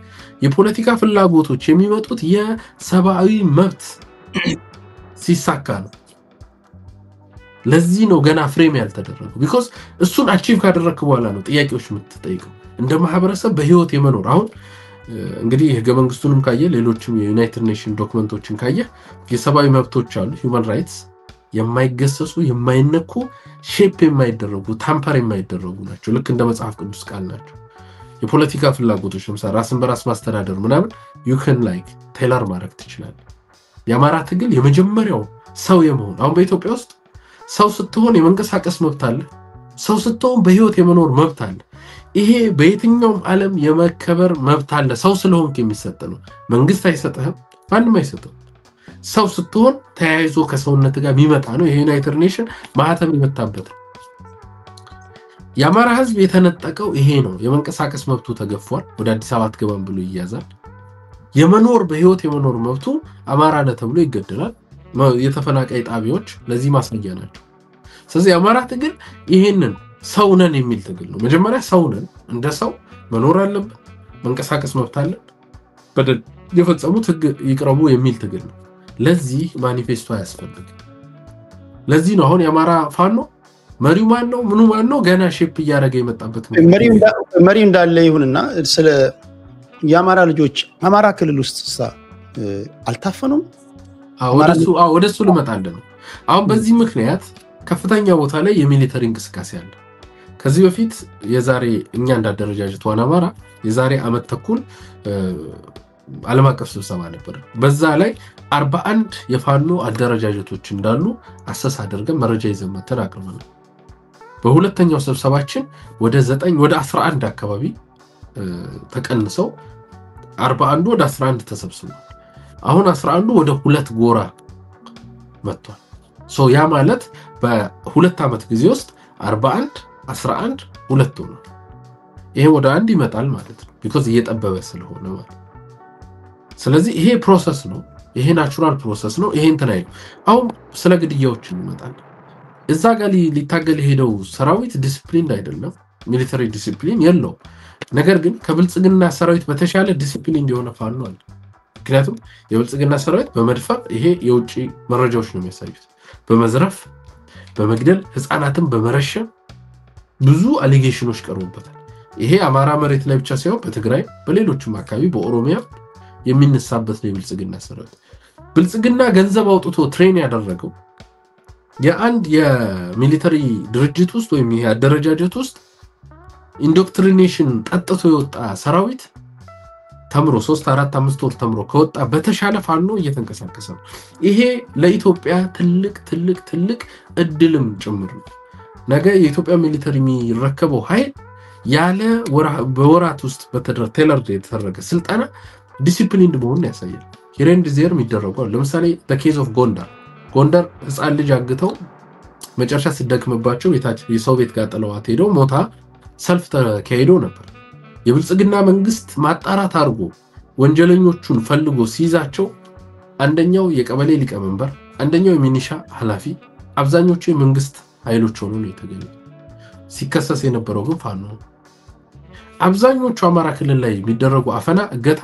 የፖለቲካ ፍላጎቶች የሚመጡት የሰብአዊ መብት ሲሳካ ነው ለዚህ ነው ገና ፍሬም ያልተደረገው because እሱን አቺቭ ካደረክ በኋላ ነው ጥያቄዎች የምትጠይቀው እንደ ማህበረሰብ በህይወት የመኖር አሁን እንግዲህ ህገ መንግስቱንም ካየ ሌሎችም የዩናይትድ ኔሽን ዶክመንቶችን ካየ የሰብአዊ መብቶች አሉ human rights የማይገሰሱ የማይነኩ ሼፕ የማይደረጉ ታምፐር የማይደረጉ ናቸው ልክ እንደ መጽሐፍ ቅዱስ ቃል ናቸው የፖለቲካ ፍላጎቶች ለምሳሌ ራስን በራስ ማስተዳደር ምናምን you can like ቴለር ማድረግ ትችላለህ የአማራ ትግል የመጀመሪያው ሰው የመሆን አሁን በኢትዮጵያ ውስጥ ሰው ስትሆን የመንቀሳቀስ መብት አለ ሰው ስትሆን በህይወት የመኖር መብት አለ ይሄ በየትኛውም ዓለም የመከበር መብት አለ ሰው ስለሆንክ የሚሰጥ ነው መንግስት አይሰጥህም ማንም አይሰጥም ሰው ስትሆን ተያይዞ ከሰውነት ጋር የሚመጣ ነው የዩናይትድ ኔሽን ማህተም ይመታበት የአማራ ህዝብ የተነጠቀው ይሄ ነው የመንቀሳቀስ መብቱ ተገፏል ወደ አዲስ አበባ ተገባን ብሎ ይያዛል የመኖር በህይወት የመኖር መብቱ አማራ ነው ተብሎ ይገደላል የተፈናቃይ ጣቢያዎች ለዚህ ማስረጃ ናቸው ስለዚህ አማራ ትግል ይሄንን ሰው ነን የሚል ትግል ነው መጀመሪያ ሰው ነን እንደ ሰው መኖር አለበት መንቀሳቀስ መብት አለ በደል የፈጸሙት ህግ ይቅረቡ የሚል ትግል ነው ለዚህ ማኒፌስቶ ያስፈልጋል ለዚህ ነው አሁን የአማራ ፋኖ መሪው ማን ነው ምኑ ማን ነው ገና ሼፕ እያደረገ የመጣበት መሪው እንዳለ ይሁንና ስለ የአማራ ልጆች አማራ ክልል ውስጥ አልታፈኑም ወደሱ ልመጣለን አሁን በዚህ ምክንያት ከፍተኛ ቦታ ላይ የሚሊተሪ እንቅስቃሴ አለ ከዚህ በፊት የዛሬ እኛ እንዳደረጃጀት ዋና አማራ የዛሬ አመት ተኩል ዓለም አቀፍ ስብሰባ ነበር በዛ ላይ 41 የፋኖ አደረጃጀቶች እንዳሉ አሰስ አድርገን መረጃ ይዘን መተን አቅርበናል በሁለተኛው ስብሰባችን ወደ 9 ወደ 11 አካባቢ ተቀንሰው 41 ወደ 11 ተሰብስበዋል አሁን 11 ወደ 2 ጎራ መጥቷል ሶ ያ ማለት በሁለት አመት ጊዜ ውስጥ 41 11 2 ሆነ ይሄ ወደ አንድ ይመጣል ማለት ነው because እየጠበበ ስለሆነ ማለት ስለዚህ ይሄ ፕሮሰስ ነው ይሄ ናቹራል ፕሮሰስ ነው ይሄ እንተናይ አሁን ስለ ግድያዎች እንመጣለን እዛ ጋር ሊታገል ሄደው ሰራዊት ዲሲፕሊን አይደለም ሚሊተሪ ዲሲፕሊን የለው ነገር ግን ከብልጽግና ሰራዊት በተሻለ ዲሲፕሊን እንዲሆነ ፋኖ አለ ምክንያቱም የብልጽግና ሰራዊት በመድፈር ይሄ የውጪ መረጃዎች ነው የሚያሳዩት በመዝረፍ በመግደል ህፃናትን በመረሸን ብዙ አሊጌሽኖች ቀርቦበታል ይሄ አማራ መሬት ላይ ብቻ ሳይሆን በትግራይ በሌሎችም አካባቢ በኦሮሚያ የሚነሳበት ነው የብልጽግና ሰራዊት ብልጽግና ገንዘብ አውጥቶ ትሬን ያደረገው የአንድ የሚሊተሪ ድርጅት ውስጥ ወይም የአደረጃጀት ውስጥ ኢንዶክትሪኔሽን ጠጥቶ የወጣ ሰራዊት ተምሮ 3 4 5 ወር ተምሮ ከወጣ በተሻለ ፋኖ እየተንቀሳቀሰ ነው ይሄ ለኢትዮጵያ ትልቅ እድልም ጭምር ነው ነገ የኢትዮጵያ ሚሊተሪ የሚረከበው ኃይል ያለ በወራት ውስጥ ቴለር የተደረገ ስልጣና ዲሲፕሊንድ መሆኑን ያሳያል ሂሬንድ ዜር የሚደረገው ለምሳሌ በኬዝ ኦፍ ጎንደር ህፃን ልጅ አግተው መጨረሻ ሲደክምባቸው የሰው ቤት ጋር ጥለዋት ሄደው ሞታ ሰልፍ ተካሂዶ ነበር የብልጽግና መንግስት ማጣራት አድርጎ ወንጀለኞቹን ፈልጎ ሲይዛቸው አንደኛው የቀበሌ ሊቀመንበር አንደኛው የሚኒሻ ኃላፊ አብዛኞቹ የመንግስት ኃይሎች ሆነው ነው የተገኙት ሲከሰስ የነበረው ግን ፋኖ አብዛኞቹ አማራ ክልል ላይ የሚደረጉ አፈና እገታ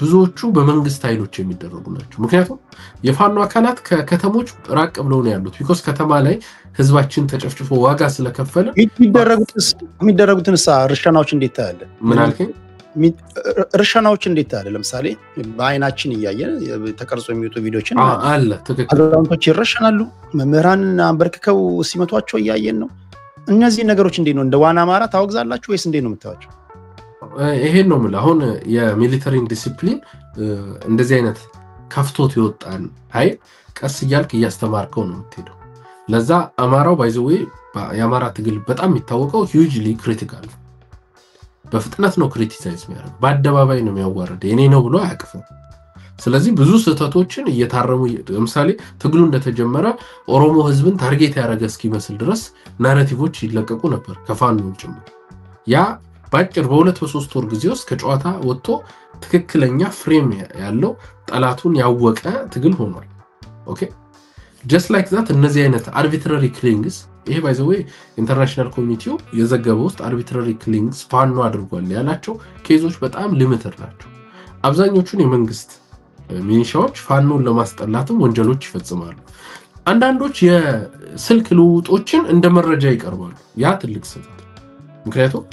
ብዙዎቹ በመንግስት ኃይሎች የሚደረጉ ናቸው ምክንያቱም የፋኖ አካላት ከከተሞች ራቅ ብለው ነው ያሉት because ከተማ ላይ ህዝባችን ተጨፍጭፎ ዋጋ ስለከፈለ የሚደረጉትን ርሸናዎች እንዴት ታያለ ምን አልከኝ ርሸናዎች እንዴት ታያለ ለምሳሌ በአይናችን እያየን ተቀርጾ የሚወጡ ቪዲዮችን አለ አዛውንቶች ይረሸናሉ መምህራን አንበርክከው ሲመቷቸው እያየን ነው እነዚህ ነገሮች እንዴት ነው እንደ ዋና አማራ ታወግዛላችሁ ወይስ እንዴት ነው የምታዋቸው ይሄን ነው ማለት አሁን የሚሊተሪ ዲሲፕሊን እንደዚህ አይነት ከፍቶት ይወጣን አይ ቀስ ይያልክ ያስተማርከው ነው የምትሄደው ለዛ አማራው ባይ ዘ ዌይ የአማራ ትግል በጣም የሚታወቀው ሂዩጅሊ ክሪቲካል በፍጥነት ነው ክሪቲሳይዝ የሚያደርግ በአደባባይ ነው የሚያዋርድ የኔ ነው ብሎ አያቅፍም ስለዚህ ብዙ ስህተቶችን እየታረሙ ለምሳሌ ትግሉ እንደተጀመረ ኦሮሞ ህዝብን ታርጌት ያደረገ እስኪመስል ድረስ ናሬቲቮች ይለቀቁ ነበር ከፋኖን ጭምር ያ ባጭር በ2-3 ወር ጊዜ ውስጥ ከጨዋታ ወጥቶ ትክክለኛ ፍሬም ያለው ጠላቱን ያወቀ ትግል ሆኗል ኦኬ just like that እነዚህ አይነት arbitrary killings ይሄ by the way ኢንተርናሽናል ኮሚኒቲው የዘገበው ውስጥ arbitrary killings ፋኖ አድርጓል ያላቸው ኬዞች በጣም ሊሚትድ ናቸው አብዛኞቹን የመንግስት ሚኒሻዎች ፋኖን ለማስጠላትም ወንጀሎች ይፈጽማሉ አንዳንዶች የስልክ ልውጦችን እንደ መረጃ ይቀርባሉ ያ ትልቅ ስህተት ምክንያቱም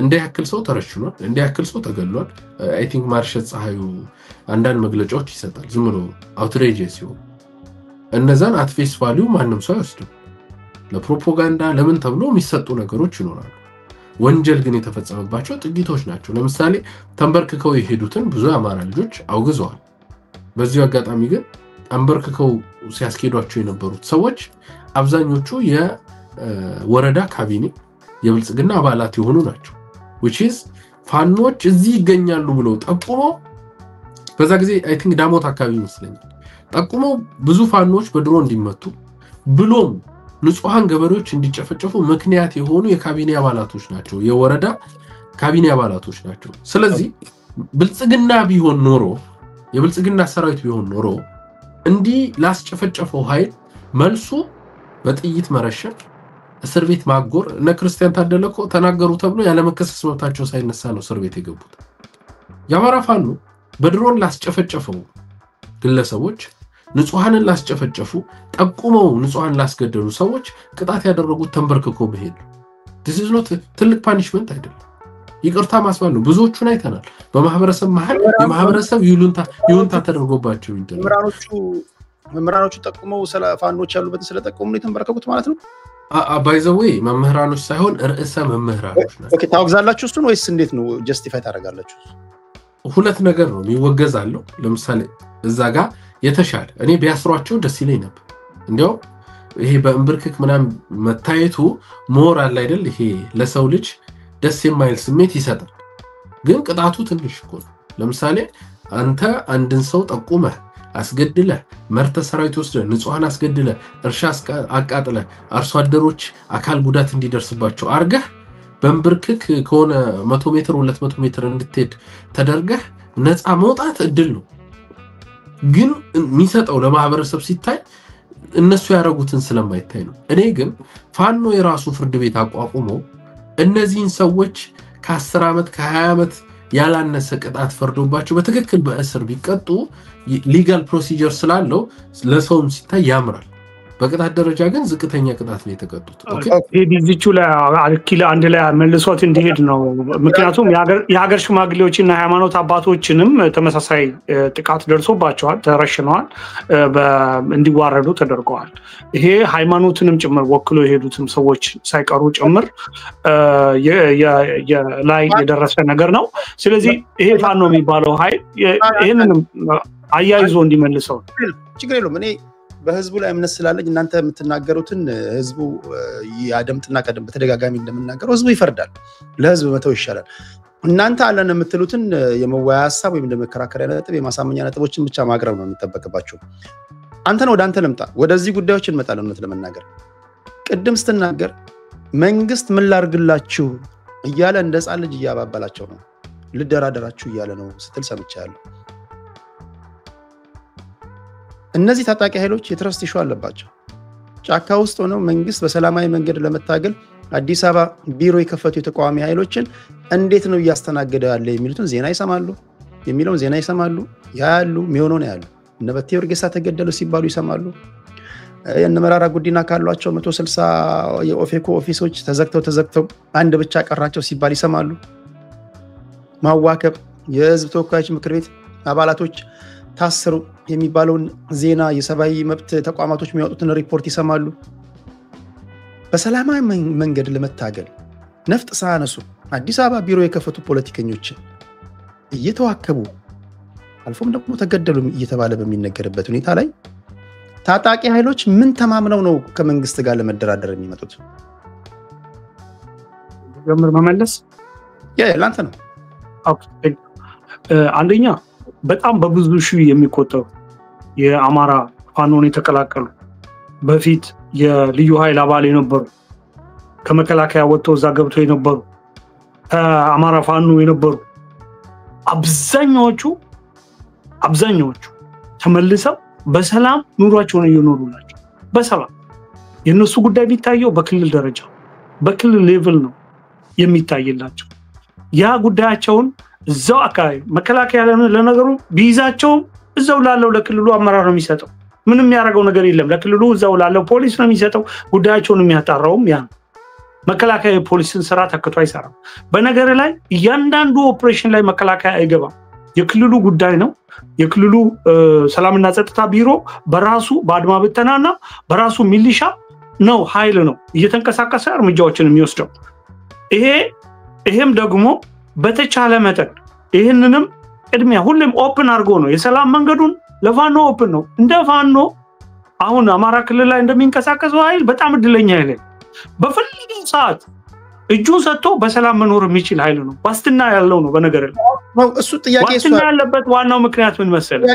እንደ ያክል ሰው ተረሽኗል እንደ ያክል ሰው ተገሏል አይ ቲንክ ማርሸት ፀሐዩ አንዳንድ መግለጫዎች ይሰጣል ዝም ብሎ outrageous ይሆን እነዛን at face value ማንንም ሰው አይወስድም ለፕሮፓጋንዳ ለምን ተብሎ የሚሰጡ ነገሮች ይኖራሉ ወንጀል ግን የተፈጸመባቸው ጥቂቶች ናቸው ለምሳሌ ተንበርክከው የሄዱትን ብዙ አማራ ልጆች አውግዘዋል በዚህ አጋጣሚ ግን አንበርክከው ሲያስኬዷቸው የነበሩት ሰዎች አብዛኞቹ የወረዳ ካቢኔ የብልጽግና አባላት የሆኑ ናቸው which is ፋኖች እዚህ ይገኛሉ ብለው ጠቁሞ በዛ ጊዜ አይ ቲንክ ዳሞት አካባቢ ይመስለኛል ጠቁሞ ብዙ ፋኖች በድሮ እንዲመቱ ብሎም ንጹሃን ገበሬዎች እንዲጨፈጨፉ ምክንያት የሆኑ የካቢኔ አባላቶች ናቸው የወረዳ ካቢኔ አባላቶች ናቸው ስለዚህ ብልጽግና ቢሆን ኖሮ የብልጽግና ሰራዊት ቢሆን ኖሮ እንዲ ላስጨፈጨፈው ኃይል መልሱ በጥይት መረሸን እስር ቤት ማጎር እነ ክርስቲያን ታደለኮ ተናገሩ ተብሎ ያለ መከሰስ መብታቸው ሳይነሳ ነው እስር ቤት የገቡት ያማራ ፋኖ በድሮን ላስጨፈጨፈው ግለሰቦች ንጹሃንን ላስጨፈጨፉ ጠቁመው ንጹሃን ላስገደሉ ሰዎች ቅጣት ያደረጉት ተንበርክኮ በሄድ this is not ትልቅ ፓኒሽመንት አይደለም ይቅርታ ማስባል ነው ብዙዎቹን አይተናል በማህበረሰብ መሃል የማህበረሰብ ይሉንታ ተደርጎባቸው ይደረጋል መምህራኖቹ ጠቁመው ፋኖች ያሉበት ስለጠቁሙ ነው ተንበርክኩት ማለት ነው by the way መምህራኖች ሳይሆን ርዕሰ መምህራኖች ናቸው ኦኬ ታውግዛላችሁ እሱን ወይስ እንዴት ነው ጀስቲፋይ ታደርጋላችሁ ሁለት ነገር ነው የሚወገዛለው ለምሳሌ እዛ ጋር የተሻለ እኔ ቢያስሯቸው ደስ ይለኝ ነበር እንዴው ይሄ በእምብርክክ ምናምን መታየቱ ሞራል አይደል ይሄ ለሰው ልጅ ደስ የማይል ስሜት ይሰጣል ግን ቅጣቱ ትንሽ እኮ ነው ለምሳሌ አንተ አንድን ሰው ጠቁመህ አስገድለ መርተ ሰራዊት ወስደ ንጹሃን አስገድለ እርሻ አቃጥለ አርሶ አደሮች አካል ጉዳት እንዲደርስባቸው አርገህ በእምብርክክ ከሆነ 100 ሜትር 200 ሜትር እንድትሄድ ተደርገህ ነፃ መውጣት እድል ነው ግን የሚሰጠው ለማህበረሰብ ሲታይ እነሱ ያረጉትን ስለማይታይ ነው እኔ ግን ፋኖ የራሱ ፍርድ ቤት አቋቁሞ እነዚህን ሰዎች ከ10 አመት ከ20 አመት ያላነሰ ቅጣት ፈርዶባቸው በትክክል በእስር ቢቀጡ ሊጋል ፕሮሲጀር ስላለው ለሰውም ሲታይ ያምራል በቅጣት ደረጃ ግን ዝቅተኛ ቅጣት ነው የተቀጡት ኦኬ ዲዚቹ ላይ አልኪላ አንድ ላይ መልሶት እንዲሄድ ነው ምክንያቱም የሀገር ሽማግሌዎችና ሃይማኖት አባቶችንም ተመሳሳይ ጥቃት ደርሶባቸዋል ተረሽነዋል እንዲዋረዱ ተደርገዋል ይሄ ሃይማኖትንም ጭምር ወክሎ የሄዱትም ሰዎች ሳይቀሩ ጭምር ላይ የደረሰ ነገር ነው ስለዚህ ይሄ ፋኖ የሚባለው ኃይል ይሄንንም አያይዞ እንዲመልሰው ችግር የለውም እኔ በህዝቡ ላይ እምነት ስላለኝ እናንተ የምትናገሩትን ህዝቡ ያደምጥና ቀደም በተደጋጋሚ እንደምናገረው ህዝቡ ይፈርዳል ለህዝብ መተው ይሻላል እናንተ አለን የምትሉትን የመወያያ ሐሳብ ወይም እንደመከራከሪያ ነጥብ የማሳመኛ ነጥቦችን ብቻ ማቅረብ ነው የሚጠበቅባችሁ አንተን ወደ አንተ ልምጣ ወደዚህ ጉዳዮች እንመጣለን ነው ለመናገር ቅድም ስትናገር መንግስት ምን ላርግላችሁ እያለ እንደ ጻል ልጅ ያባባላቸው ነው ልደራደራችሁ እያለ ነው ስትል ሰምቻለሁ እነዚህ ታጣቂ ኃይሎች የትረስት ኢሹ አለባቸው ጫካ ውስጥ ሆነው መንግስት በሰላማዊ መንገድ ለመታገል አዲስ አበባ ቢሮ የከፈቱ የተቋሚ ኃይሎችን እንዴት ነው ያስተናገደ ያለ የሚሉትን ዜና ይሰማሉ የሚለውን ዜና ይሰማሉ ያያሉ ሚሆነው ነው ያሉ ነበቴ ወርጌሳ ተገደሉ ሲባሉ ይሰማሉ የነመራራ ጉዲና ካሏቸው 160 የኦፌኮ ኦፊሶች ተዘግተው አንድ ብቻ ቀራቸው ሲባል ይሰማሉ ማዋከብ የህዝብ ተወካዮች ምክር ቤት አባላቶች ታስሩ የሚባለውን ዜና የሰብአዊ መብት ተቋማቶች የሚያወጡትን ሪፖርት ይሰማሉ በሰላማዊ መንገድ ለመታገል ነፍጥ ሳያነሱ አዲስ አበባ ቢሮ የከፈቱ ፖለቲከኞችን እየተዋከቡ አልፎም ደግሞ ተገደሉ እየተባለ በሚነገርበት ሁኔታ ላይ ታጣቂ ኃይሎች ምን ተማምነው ነው ከመንግስት ጋር ለመደራደር የሚመጡት ጀምር መመለስ ላንተ ነው ኦኬ አንደኛ በጣም በብዙ ሺህ የሚቆጠሩ የአማራ ፋኖን የተቀላቀሉ በፊት የልዩ ኃይል አባል የነበሩ ከመከላከያ ወጥተው እዛ ገብተው የነበሩ አማራ ፋኖ የነበሩ አብዛኛዎቹ ተመልሰው በሰላም ኑሯቸውን እየኖሩ ናቸው። በሰላም የነሱ ጉዳይ ቢታየው በክልል ደረጃ በክልል ሌቭል ነው የሚታይላቸው። ያ ጉዳያቸውን እዛው አካባቢ መከላከያ ለነገሩ ቢይዛቸው እዛው ላለው ለክልሉ አመራር ነው የሚሰጠው። ምንም ያደርገው ነገር የለም። ለክልሉ እዛው ላለው ፖሊስ ነው የሚሰጠው። ጉዳያቸውን የሚያጣራውም ያ መከላከያ የፖሊስን ስራ ተከቶ አይሰራም። በነገር ላይ እያንዳንዱ ኦፕሬሽን ላይ መከላከያ አይገባም። የክልሉ ጉዳይ ነው። የክልሉ ሰላምና ጸጥታ ቢሮ በራሱ በአድማ ብተናና በራሱ ሚሊሻ ነው ኃይል ነው እየተንቀሳቀሰ እርምጃዎችን የሚወስደው። ይሄም ደግሞ በተቻለ መጠን ይሄንንም ቅድሚያ ሁሉም ኦፕን አድርጎ ነው የሰላም መንገዱን ለፋኖ ኦፕን ነው። እንደ ፋኖ አሁን አማራ ክልል ላይ እንደሚንቀሳቀሰው ኃይል በጣም እድለኛ ኃይል በፈልገው ሰዓት እጁን ሰጥቶ በሰላም መኖር የሚችል ኃይል ነው። ዋስትና ያለው ነው። በነገር ላይ እሱ ዋስትና ያለበት ዋናው ምክንያት ምን መሰለህ?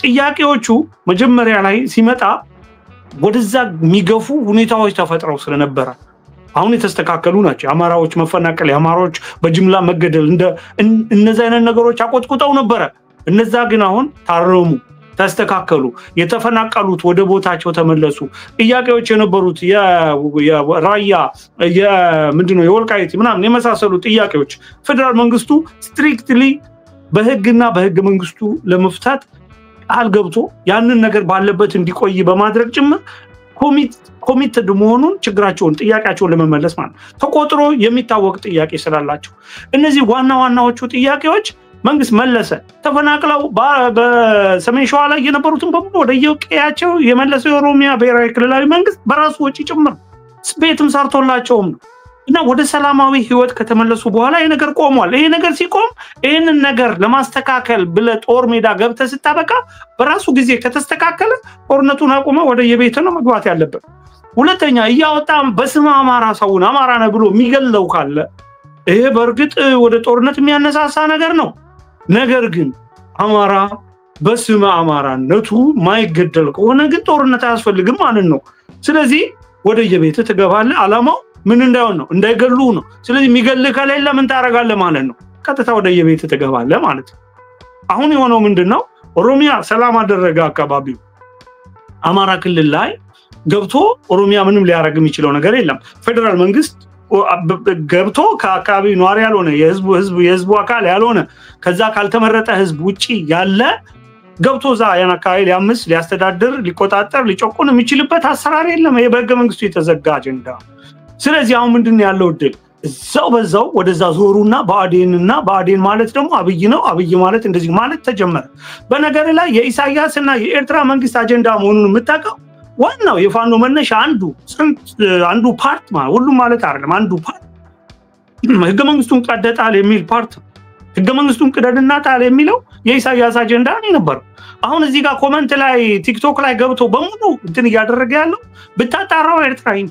ጥያቄዎቹ መጀመሪያ ላይ ሲመጣ ወደዛ የሚገፉ ሁኔታዎች ተፈጥረው ስለነበረ አሁን የተስተካከሉ ናቸው። አማራዎች መፈናቀል፣ አማራዎች በጅምላ መገደል እነዛ አይነት ነገሮች አቆጥቁጠው ነበረ። እነዛ ግን አሁን ታረሙ፣ ተስተካከሉ። የተፈናቀሉት ወደ ቦታቸው ተመለሱ። ጥያቄዎች የነበሩት የራያ ምንድነው የወልቃይት ምናምን የመሳሰሉ ጥያቄዎች ፌደራል መንግስቱ ስትሪክትሊ በህግና በህገ መንግስቱ ለመፍታት ቃል ገብቶ ያንን ነገር ባለበት እንዲቆይ በማድረግ ጭምር ኮሚትድ መሆኑን ችግራቸውን ጥያቄያቸውን ለመመለስ ማለት ተቆጥሮ የሚታወቅ ጥያቄ ስላላቸው እነዚህ ዋናዎቹ ጥያቄዎች መንግስት መለሰ። ተፈናቅለው በሰሜን ሸዋ ላይ የነበሩትን በሙሉ ወደ የቀያቸው የመለሰው የኦሮሚያ ብሔራዊ ክልላዊ መንግስት በራሱ ወጪ ጭምር ቤትም ሰርቶላቸውም ነው እና ወደ ሰላማዊ ህይወት ከተመለሱ በኋላ ይሄ ነገር ቆሟል። ይሄ ነገር ሲቆም ይሄንን ነገር ለማስተካከል ብለ ጦር ሜዳ ገብተ ስታበቃ በራሱ ጊዜ ከተስተካከለ ጦርነቱን አቁመ ወደ የቤት ነው መግባት ያለበት። ሁለተኛ እያወጣም በስመ አማራ ሰውን አማራ ነው ብሎ የሚገለው ካለ ይሄ በርግጥ ወደ ጦርነት የሚያነሳሳ ነገር ነው። ነገር ግን አማራ በስመ አማራነቱ ማይገደል ከሆነ ግን ጦርነት አያስፈልግም ማለት ነው። ስለዚህ ወደ የቤት ትገባለህ። አላማው ምን እንዳይሆን ነው? እንዳይገሉ ነው። ስለዚህ የሚገልህ ከሌለ ምን ታረጋለህ ማለት ነው? ቀጥታ ወደ የቤት ትገባለህ ማለት ነው። አሁን የሆነው ምንድነው? ኦሮሚያ ሰላም አደረገ አካባቢው። አማራ ክልል ላይ ገብቶ ኦሮሚያ ምንም ሊያረግ የሚችለው ነገር የለም። ፌደራል መንግስት ገብቶ ከአካባቢው ኗሪ ያልሆነ የህዝቡ አካል ያልሆነ ከዛ ካልተመረጠ ህዝብ ውጪ ያለ ገብቶ ዛ ያን አካባቢ ሊያምስ ሊያስተዳድር ሊቆጣጠር ሊጨቁን የሚችልበት አሰራር የለም። ይሄ በህገ መንግስቱ የተዘጋ አጀንዳ። ስለዚህ አሁን ምንድነው ያለው እድል? በዛው ወደዛ ዞሩና ባዴን ማለት ደግሞ አብይ ነው። አብይ ማለት እንደዚህ ማለት ተጀመረ። በነገር ላይ የኢሳያስና የኤርትራ መንግስት አጀንዳ መሆኑን የምታውቀው ዋናው የፋኖ መነሻ አንዱ ፓርት ማለት ሁሉ ማለት አይደለም። አንዱ ፓርት ህገ መንግስቱን ቀደጣል የሚል ፓርት ህገ መንግስቱን ቀደድና ጣል የሚለው የኢሳያስ አጀንዳ ነበር። አሁን እዚህ ጋር ኮሜንት ላይ ቲክቶክ ላይ ገብቶ በሙሉ እንትን ያደረገ ያለው ብታጣራው ኤርትራዊ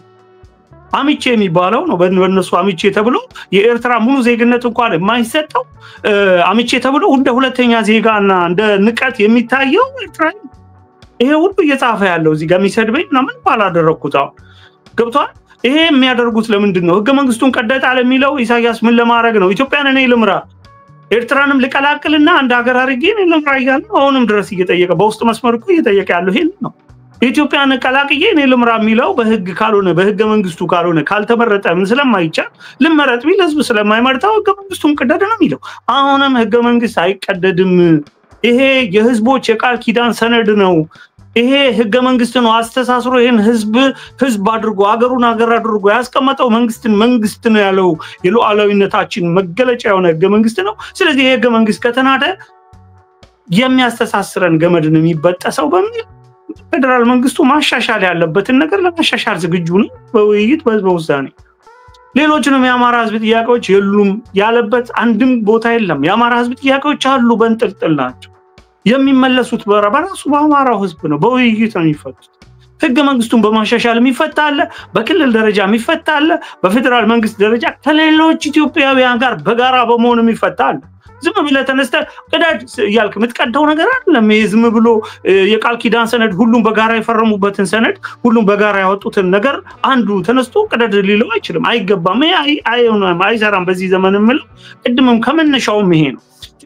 አሚቼ የሚባለው ነው። በእነሱ አሚቼ ተብሎ የኤርትራ ሙሉ ዜግነት እንኳን የማይሰጠው አሚቼ ተብሎ እንደ ሁለተኛ ዜጋና እንደ ንቀት የሚታየው ኤርትራዊ ይሄ ሁሉ እየጻፈ ያለው እዚህ ጋር የሚሰድበኝ ምን ባላደረኩት አሁን ገብቷል። ይሄ የሚያደርጉት ለምንድን ነው? ህገ መንግስቱን ቀደጣል የሚለው ኢሳያስ ምን ለማድረግ ነው? ኢትዮጵያን እኔ ልምራ ኤርትራንም ልቀላቅልና አንድ ሀገር አድርጌ እኔ ልምራ ይላል። አሁንም ድረስ እየጠየቀ በውስጥ መስመር እኮ እየጠየቀ ያለው ይሄን ነው። ኢትዮጵያን ቀላቅዬ እኔ ልምራ የሚለው በህግ ካልሆነ በህገ መንግስቱ ካልሆነ ካልተመረጠ ምን ስለማይቻል ልመረጥ ቢል ህዝብ ስለማይመርጠው ህገ መንግስቱን ቀደደ ነው የሚለው። አሁንም ህገ መንግስት አይቀደድም። ይሄ የህዝቦች የቃል ኪዳን ሰነድ ነው። ይሄ ህገ መንግስት ነው አስተሳስሮ ይሄን ህዝብ አድርጎ ሀገሩን ሀገር አድርጎ ያስቀመጠው መንግስት ነው ያለው የሉዓላዊነታችን መገለጫ የሆነ ህገ መንግስት ነው። ስለዚህ ይሄ ህገ መንግስት ከተናደ የሚያስተሳስረን ገመድ ነው የሚበጠሰው በሚል ፌደራል መንግስቱ ማሻሻል ያለበትን ነገር ለማሻሻል ዝግጁ ነው በውይይት በውሳኔ። ሌሎችንም የአማራ ህዝብ ጥያቄዎች የሉም ያለበት አንድም ቦታ የለም። የአማራ ህዝብ ጥያቄዎች አሉ፣ በእንጥልጥል ናቸው። የሚመለሱት በራሱ በአማራው ህዝብ ነው፣ በውይይት ነው የሚፈቱት። ህገ መንግስቱን በማሻሻል የሚፈታ አለ፣ በክልል ደረጃ የሚፈታ አለ፣ በፌደራል መንግስት ደረጃ ከሌሎች ኢትዮጵያውያን ጋር በጋራ በመሆን የሚፈታ አለ። ዝም ብለህ ተነስተህ ቅዳድ ያልክ ምትቀደው ነገር አይደለም። ዝም ብሎ የቃል ኪዳን ሰነድ ሁሉም በጋራ የፈረሙበትን ሰነድ ሁሉም በጋራ ያወጡትን ነገር አንዱ ተነስቶ ቅዳድ ሊለው አይችልም፣ አይገባም። አይሰራም። በዚህ ዘመን ምለው ቅድምም ከመነሻውም ይሄ ነው።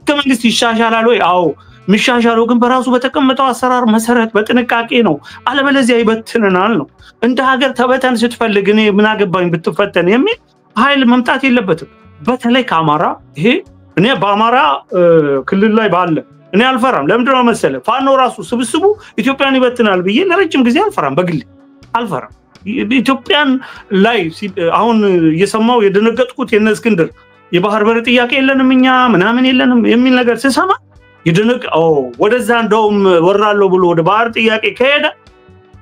ከመንግስት ይሻሻላል ወይ? አዎ ምሻሻለው፣ ግን በራሱ በተቀመጠው አሰራር መሰረት በጥንቃቄ ነው። አለበለዚያ ይበትነናል ነው። እንደ ሀገር ተበተን ስትፈልግ እኔ ምን አገባኝ ብትፈተን የሚል ኃይል መምጣት የለበትም። በተለይ ከአማራ ይሄ እኔ በአማራ ክልል ላይ ባለ እኔ አልፈራም። ለምንድን ነው መሰለ ፋኖ ራሱ ስብስቡ ኢትዮጵያን ይበትናል ብዬ ለረጅም ጊዜ አልፈራም። በግል አልፈራም። ኢትዮጵያን ላይ አሁን እየሰማው የደነገጥኩት የነ እስክንድር የባህር በር ጥያቄ የለንም እኛ ምናምን የለንም የሚል ነገር ስሰማ ይደነቅ ወደዛ እንደውም ወራለው ብሎ ወደ ባህር ጥያቄ ከሄደ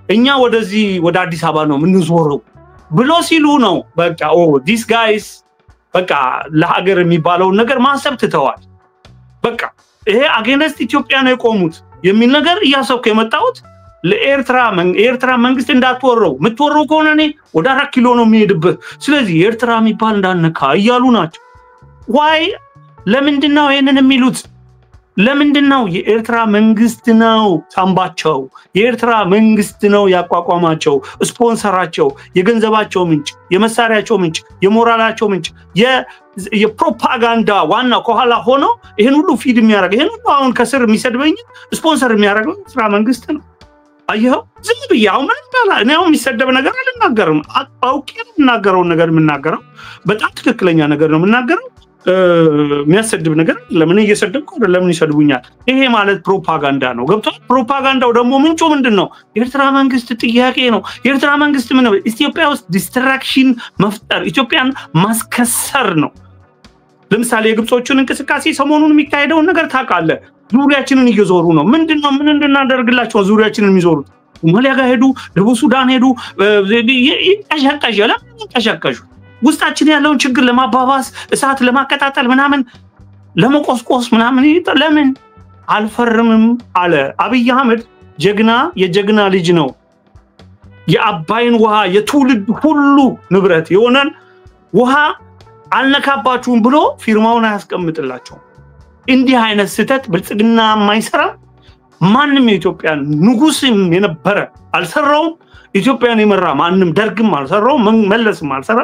እኛ ወደዚህ ወደ አዲስ አበባ ነው ምንዞረው ብሎ ሲሉ ነው በቃ these guys በቃ ለሀገር የሚባለው ነገር ማሰብ ትተዋል። በቃ ይሄ አገነስት ኢትዮጵያ ነው የቆሙት የሚል ነገር እያሰብኩ የመጣሁት ለኤርትራ መንግስት እንዳትወረው ምትወረው ከሆነ እኔ ወደ 4 ኪሎ ነው የሚሄድበት፣ ስለዚህ ኤርትራ የሚባል እንዳነካ እያሉ ናቸው። ዋይ ለምንድን ነው ይሄንን የሚሉት? ለምንድን ነው? የኤርትራ መንግስት ነው ሳምባቸው፣ የኤርትራ መንግስት ነው ያቋቋማቸው፣ ስፖንሰራቸው፣ የገንዘባቸው ምንጭ፣ የመሳሪያቸው ምንጭ፣ የሞራላቸው ምንጭ፣ የፕሮፓጋንዳ ዋና ከኋላ ሆኖ ይሄን ሁሉ ፊድ የሚያደርግ ይሄን ሁሉ አሁን ከስር የሚሰድበኝ ስፖንሰር የሚያደርገው ኤርትራ መንግስት ነው። አየኸው ዝም ብዬ አሁን እኔ አሁን የሚሰደብ ነገር አልናገርም። አውቄ የምናገረው ነገር የምናገረው በጣም ትክክለኛ ነገር ነው የምናገረው። የሚያሰድብ ነገር ለምን እየሰደብኩ ለምን ይሰድቡኛል? ይሄ ማለት ፕሮፓጋንዳ ነው። ገብቷል? ፕሮፓጋንዳው ደግሞ ምንጩ ምንድነው? የኤርትራ መንግስት ጥያቄ ነው። የኤርትራ መንግስት ምን ነው? ኢትዮጵያ ውስጥ ዲስትራክሽን መፍጠር፣ ኢትዮጵያን ማስከሰር ነው። ለምሳሌ የግብጾቹን እንቅስቃሴ ሰሞኑን የሚካሄደውን ነገር ታውቃለህ። ዙሪያችንን እየዞሩ ነው። ምንድነው? ምን እንድናደርግላቸው ዙሪያችንን የሚዞሩት? ሶማሊያ ጋር ሄዱ፣ ደቡብ ሱዳን ሄዱ፣ ይቀሸቀሹ ውስጣችን ያለውን ችግር ለማባባስ እሳት ለማቀጣጠል ምናምን ለመቆስቆስ ምናምን ለምን አልፈርምም አለ አብይ አህመድ። ጀግና የጀግና ልጅ ነው። የአባይን ውሃ የትውልድ ሁሉ ንብረት የሆነን ውሃ አልነካባችሁም ብሎ ፊርማውን አያስቀምጥላቸው። እንዲህ አይነት ስህተት ብልጽግና የማይሰራ ማንም የኢትዮጵያ ንጉስም የነበረ አልሰራውም። ኢትዮጵያን የመራ ማንም ደርግም አልሰራውም፣ መለስም አልሰራ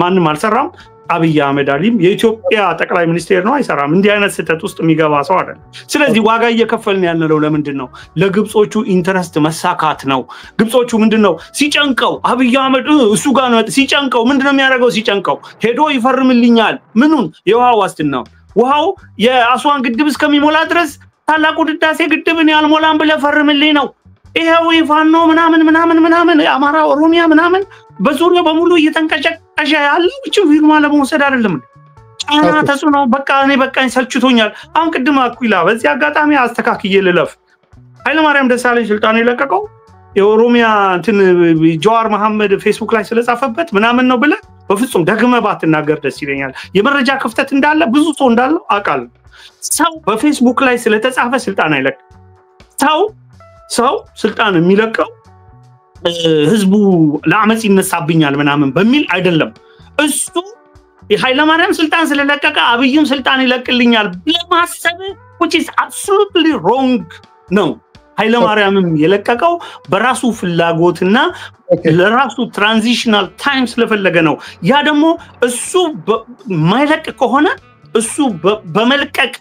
ማንም አልሰራም። አብይ አህመድ አሊም የኢትዮጵያ ጠቅላይ ሚኒስቴር ነው፣ አይሰራም። እንዲህ አይነት ስህተት ውስጥ የሚገባ ሰው አይደለም። ስለዚህ ዋጋ እየከፈልን ያለው ለምንድን ነው? ለግብጾቹ ኢንተረስት መሳካት ነው። ግብጾቹ ምንድነው ሲጨንቀው አብይ አህመድ እሱ ጋር ነው ሲጨንቀው ምንድነው የሚያደርገው? ሲጨንቀው ሄዶ ይፈርምልኛል ምኑን? የውሃ ዋስትናው። ውሃው የአስዋን ግድብ እስከሚሞላ ድረስ ታላቁ ህዳሴ ግድብን ያልሞላም ብለህ ፈርምልኝ ነው። ይሄው ይፋኖ ምናምን አማራ ኦሮሚያ ምናምን በዙሪያው በሙሉ እየተንቀጨቀጨ ያለው እቺ ፊርማ ለመውሰድ አይደለም። ጫና ተጽዕኖ በቃ እኔ በቃኝ ሰልችቶኛል። አሁን ቅድም አኩይላ በዚህ አጋጣሚ አስተካክዬ ልለፍ። ኃይለማርያም ደሳለኝ ስልጣን የለቀቀው የኦሮሚያ እንትን ጀዋር መሐመድ ፌስቡክ ላይ ስለጻፈበት ምናምን ነው ብለህ በፍጹም ደግመህ ባትናገር ደስ ይለኛል። የመረጃ ክፍተት እንዳለ ብዙ ሰው እንዳለው አውቃለሁ። ሰው በፌስቡክ ላይ ስለተጻፈ ስልጣን አይለቅም። ሰው ስልጣን የሚለቀው ህዝቡ ለአመጽ ይነሳብኛል ምናምን በሚል አይደለም። እሱ የኃይለማርያም ስልጣን ስለለቀቀ አብይም ስልጣን ይለቅልኛል ለማሰብ which is absolutely wrong ነው። ኃይለማርያምም የለቀቀው በራሱ ፍላጎትና ለራሱ ትራንዚሽናል ታይም ስለፈለገ ነው። ያ ደግሞ እሱ ማይለቅ ከሆነ እሱ በመልቀቅ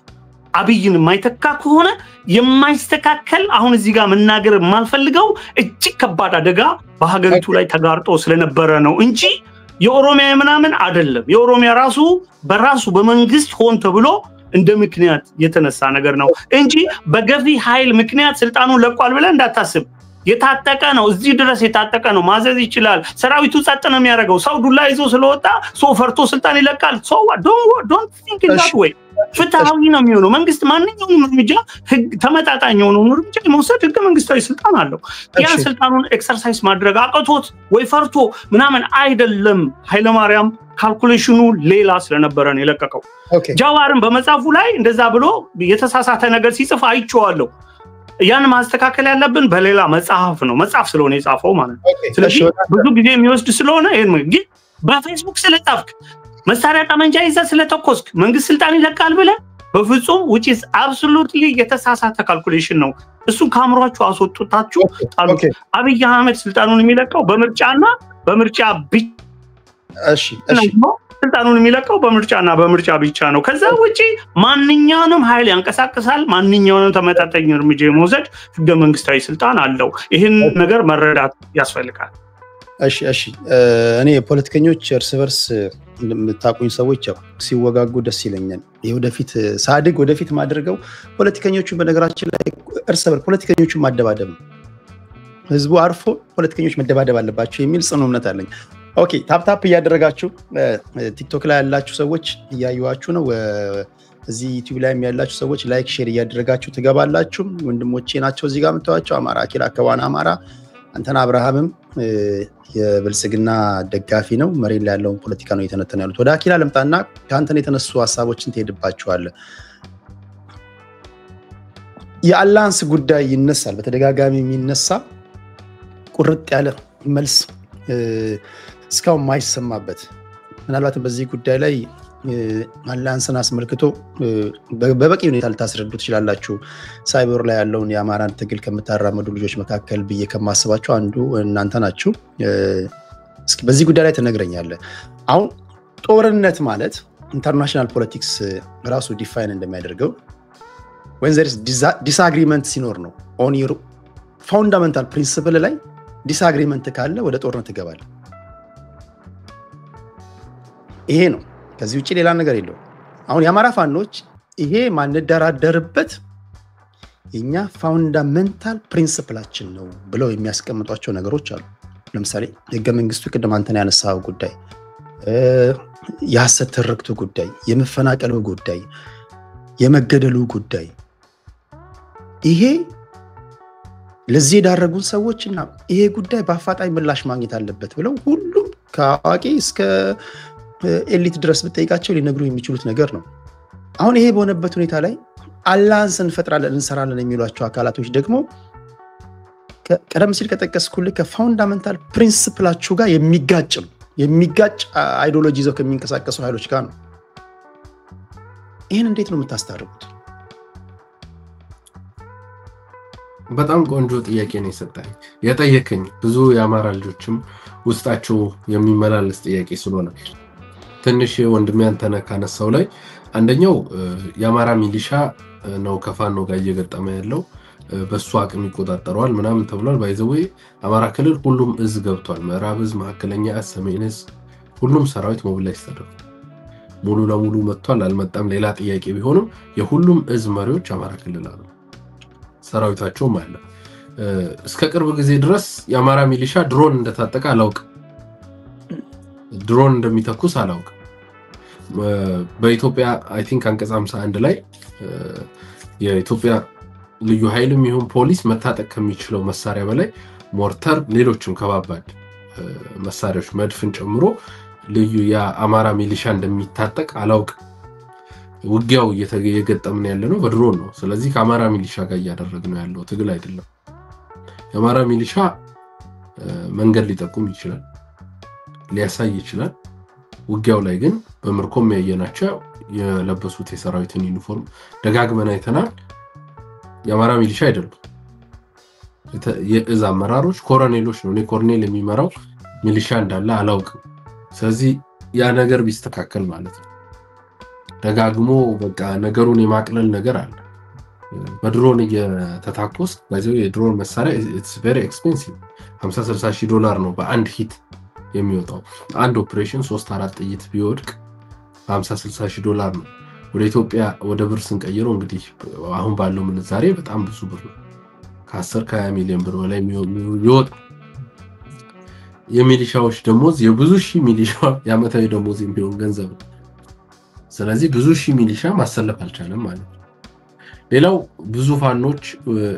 አብይን ማይተካ ከሆነ የማይስተካከል አሁን እዚህ ጋር መናገር ማልፈልገው እጅግ ከባድ አደጋ በሀገሪቱ ላይ ተጋርጦ ስለነበረ ነው እንጂ የኦሮሚያ ምናምን አይደለም። የኦሮሚያ ራሱ በራሱ በመንግስት ሆን ተብሎ እንደ ምክንያት የተነሳ ነገር ነው እንጂ በገፊ ኃይል ምክንያት ስልጣኑን ለቋል ብለ እንዳታስብ። የታጠቀ ነው፣ እዚህ ድረስ የታጠቀ ነው፣ ማዘዝ ይችላል። ሰራዊቱ ጸጥ ነው የሚያደርገው። ሰው ዱላ ይዞ ስለወጣ ሰው ፈርቶ ስልጣን ይለቃል? ሰው don't think in that way። ፍትሃዊ ነው የሚሆነው። መንግስት ማንኛውንም እርምጃ ተመጣጣኝ የሆነውን እርምጃ የመውሰድ ህገ መንግስታዊ ስልጣን አለው። ያን ስልጣኑን ኤክሰርሳይዝ ማድረግ አቅቶት ወይ ፈርቶ ምናምን አይደለም። ኃይለማርያም ካልኩሌሽኑ ሌላ ስለነበረ ነው የለቀቀው። ጃዋርን በመጻፉ ላይ እንደዛ ብሎ የተሳሳተ ነገር ሲጽፍ አይቼዋለሁ። ያን ማስተካከል ያለብን በሌላ መጽሐፍ ነው። መጽሐፍ ስለሆነ የጻፈው ማለት ነው። ስለዚህ ብዙ ጊዜ የሚወስድ ስለሆነ ይሄን ግን በፌስቡክ ስለጻፍክ መሳሪያ ጠመንጃ ይዘህ ስለተኮስክ መንግስት ስልጣን ይለቃል ብለህ በፍጹም which is absolutely የተሳሳተ ካልኩሌሽን ነው። እሱን ካምሯችሁ አስወጡታችሁ ጣሉት። አብይ አህመድ ስልጣኑን የሚለቀው በምርጫና በምርጫ ብቻ ስልጣኑን የሚለቀው በምርጫና በምርጫ ብቻ ነው። ከዛ ውጪ ማንኛውንም ኃይል ያንቀሳቅሳል፣ ማንኛውንም ተመጣጣኝ እርምጃ የመውሰድ ህገ መንግስታዊ ስልጣን አለው። ይሄን ነገር መረዳት ያስፈልጋል። እሺ እኔ ፖለቲከኞች እርስ በርስ የምታቁኝ ሰዎች ሲወጋጉ ደስ ይለኛል። ወደፊት ሳድግ ወደፊት ማድረገው ፖለቲከኞቹ በነገራችን ላይ እርስ በርስ ፖለቲከኞቹ ማደባደብ ህዝቡ አርፎ ፖለቲከኞች መደባደብ አለባቸው የሚል ጽኑ እምነት አለኝ። ኦኬ ታፕ እያደረጋችሁ ቲክቶክ ላይ ያላችሁ ሰዎች እያዩዋችሁ ነው። እዚህ ዩቲዩብ ላይ ያላችሁ ሰዎች ላይክ ሼር እያደረጋችሁ ትገባላችሁ። ወንድሞቼ ናቸው እዚህ ጋር መጣዋቸው አማራ አኪላ ከዋና አማራ አንተና አብርሃምም የብልጽግና ደጋፊ ነው። መሬት ላይ ያለውን ፖለቲካ ነው እየተነተነ ያሉት። ወደ አኪላ ለምጣና ካንተን የተነሱ ሐሳቦችን ትሄድባቸዋል። የአላንስ ጉዳይ ይነሳል፣ በተደጋጋሚ የሚነሳ ቁርጥ ያለ መልስ እስካሁን ማይሰማበት ምናልባት በዚህ ጉዳይ ላይ አላንስን አስመልክቶ በበቂ ሁኔታ ልታስረዱ ትችላላችሁ። ሳይበር ላይ ያለውን የአማራን ትግል ከምታራመዱ ልጆች መካከል ብዬ ከማስባቸው አንዱ እናንተ ናችሁ። እስኪ በዚህ ጉዳይ ላይ ትነግረኛለህ። አሁን ጦርነት ማለት ኢንተርናሽናል ፖለቲክስ ራሱ ዲፋይን እንደሚያደርገው when there is disagreement ሲኖር ነው። on your fundamental principle ላይ ዲስአግሪመንት ካለ ወደ ጦርነት ይገባል። ይሄ ነው፣ ከዚህ ውጪ ሌላ ነገር የለው። አሁን የአማራ ፋኖች ይሄ ማንደራደርበት የኛ ፋውንዳሜንታል ፕሪንሲፕላችን ነው ብለው የሚያስቀምጧቸው ነገሮች አሉ። ለምሳሌ ህገ መንግስቱ ቅድም አንተን ያነሳው ጉዳይ፣ የሐሰት ትርክቱ ጉዳይ፣ የመፈናቀሉ ጉዳይ፣ የመገደሉ ጉዳይ፣ ይሄ ለዚህ የዳረጉን ሰዎችና ይሄ ጉዳይ በአፋጣኝ ምላሽ ማግኘት አለበት ብለው ሁሉም ከአዋቂ እስከ ኤሊት ድረስ ብትጠይቃቸው ሊነግሩ የሚችሉት ነገር ነው። አሁን ይሄ በሆነበት ሁኔታ ላይ አላንስ እንፈጥራለን እንሰራለን የሚሏቸው አካላቶች ደግሞ ቀደም ሲል ከጠቀስኩልህ ከፋውንዳሜንታል ፕሪንሲፕላችሁ ጋር የሚጋጭ አይዲዮሎጂ ይዘው ከሚንቀሳቀሱ ኃይሎች ጋር ነው። ይሄን እንዴት ነው የምታስታርቁት? በጣም ቆንጆ ጥያቄ ነው የጠየቀኝ። ብዙ የአማራ ልጆችም ውስጣቸው የሚመላለስ ጥያቄ ስለሆነ ትንሽ ወንድሜ አንተነህ ካነሳው ላይ አንደኛው የአማራ ሚሊሻ ነው ከፋኖ ጋር እየገጠመ ያለው፣ በሱ አቅም ይቆጣጠረዋል ምናምን ተብሏል። ባይዘዌ አማራ ክልል ሁሉም እዝ ገብቷል። ምዕራብ እዝ፣ መካከለኛ እዝ፣ ሰሜን እዝ፣ ሁሉም ሰራዊት ሞቢላይዝ ተደርጓል። ሙሉ ለሙሉ መጥቷል አልመጣም ሌላ ጥያቄ ቢሆንም የሁሉም እዝ መሪዎች አማራ ክልል አሉ፣ ሰራዊታቸውም አለ። እስከ ቅርብ ጊዜ ድረስ የአማራ ሚሊሻ ድሮን እንደታጠቀ አላውቅም፣ ድሮን እንደሚተኩስ አላውቅም። በኢትዮጵያ አይ ቲንክ አንቀጽ 51 ላይ የኢትዮጵያ ልዩ ኃይልም ይሁን ፖሊስ መታጠቅ ከሚችለው መሳሪያ በላይ ሞርተር፣ ሌሎችም ከባባድ መሳሪያዎች መድፍን ጨምሮ ልዩ የአማራ ሚሊሻ እንደሚታጠቅ አላውቅም። ውጊያው እየገጠምን ያለ ነው በድሮን ነው። ስለዚህ ከአማራ ሚሊሻ ጋር እያደረግነው ያለው ትግል አይደለም። የአማራ ሚሊሻ መንገድ ሊጠቁም ይችላል፣ ሊያሳይ ይችላል። ውጊያው ላይ ግን በምርኮም ያየናቸው የለበሱት የሰራዊትን ዩኒፎርም ደጋግመን አይተናል። የአማራ ሚሊሻ አይደለም፣ የእዝ አመራሮች ኮሎኔሎች ነው። እኔ ኮሎኔል የሚመራው ሚሊሻ እንዳለ አላውቅም። ስለዚህ ያ ነገር ቢስተካከል ማለት ነው። ደጋግሞ በቃ ነገሩን የማቅለል ነገር አለ። በድሮን እየተታኮስ ባይዘው የድሮን መሳሪያ it's very expensive $50,000-60,000 ነው በአንድ ሂት የሚወጣው። አንድ ኦፕሬሽን 3-4 ጥይት ቢወድቅ $50,000-60,000 ነው። ወደ ኢትዮጵያ ወደ ብር ስንቀይረው እንግዲህ አሁን ባለው ምንዛሬ በጣም ብዙ ብር ነው። ከ10-20 ሚሊዮን ብር በላይ የሚወጣ የሚሊሻዎች ደሞዝ የብዙ ሺህ ሚሊሻ ያመታዊ ደሞዝ የሚሆን ገንዘብ ነው። ስለዚህ ብዙ ሺህ ሚሊሻ ማሰለፍ አልቻለም ማለት ነው። ሌላው ብዙ ፋኖች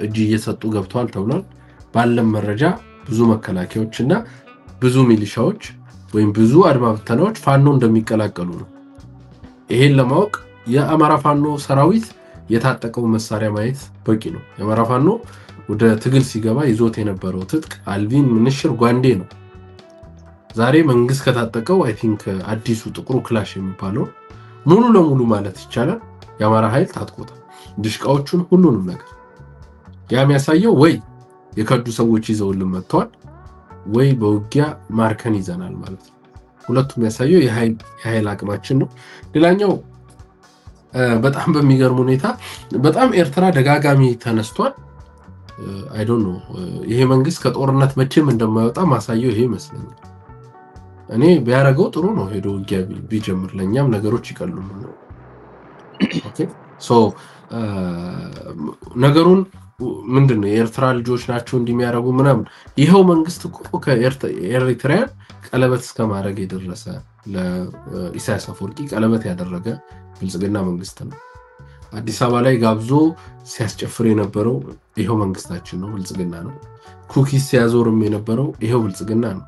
እጅ እየሰጡ ገብቷል ተብሏል። ባለም መረጃ ብዙ መከላከያዎችና ብዙ ሚሊሻዎች ወይም ብዙ አድማ ብተናዎች ፋኖ እንደሚቀላቀሉ ነው። ይሄን ለማወቅ የአማራ ፋኖ ሰራዊት የታጠቀው መሳሪያ ማየት በቂ ነው። የአማራ ፋኖ ወደ ትግል ሲገባ ይዞት የነበረው ትጥቅ አልቪን ምንሽር ጓንዴ ነው። ዛሬ መንግስት ከታጠቀው አይ ቲንክ አዲሱ ጥቁሩ ክላሽ የሚባለው ሙሉ ለሙሉ ማለት ይቻላል የአማራ ኃይል ታጥቆታል ድሽቃዎቹን ሁሉንም ነገር ያ የሚያሳየው ወይ የከዱ ሰዎች ይዘውልን መጥተዋል ወይ በውጊያ ማርከን ይዘናል ማለት ነው ሁለቱም የሚያሳየው የኃይል አቅማችን ነው ሌላኛው በጣም በሚገርም ሁኔታ በጣም ኤርትራ ደጋጋሚ ተነስቷል አይ ዶንት ኖ ይሄ መንግስት ከጦርነት መቼም እንደማይወጣ ማሳየው ይሄ ይመስለኛል እኔ ቢያረጋው ጥሩ ነው ሄዶ ውጊያ ቢጀምር ለኛም ነገሮች ይቀሉሉ ኦኬ ሶ ነገሩን ምንድነው የኤርትራ ልጆች ናቸው እንደሚያረጉ ምናምን ይሄው መንግስት እኮ ከኤርትራ ቀለበት እስከ ማድረግ የደረሰ ለኢሳያስ አፈወርቂ ቀለበት ያደረገ ብልጽግና መንግስት ነው አዲስ አበባ ላይ ጋብዞ ሲያስጨፍር የነበረው ይሄው መንግስታችን ነው ብልጽግና ነው ኩኪስ ሲያዞርም የነበረው ይሄው ብልጽግና ነው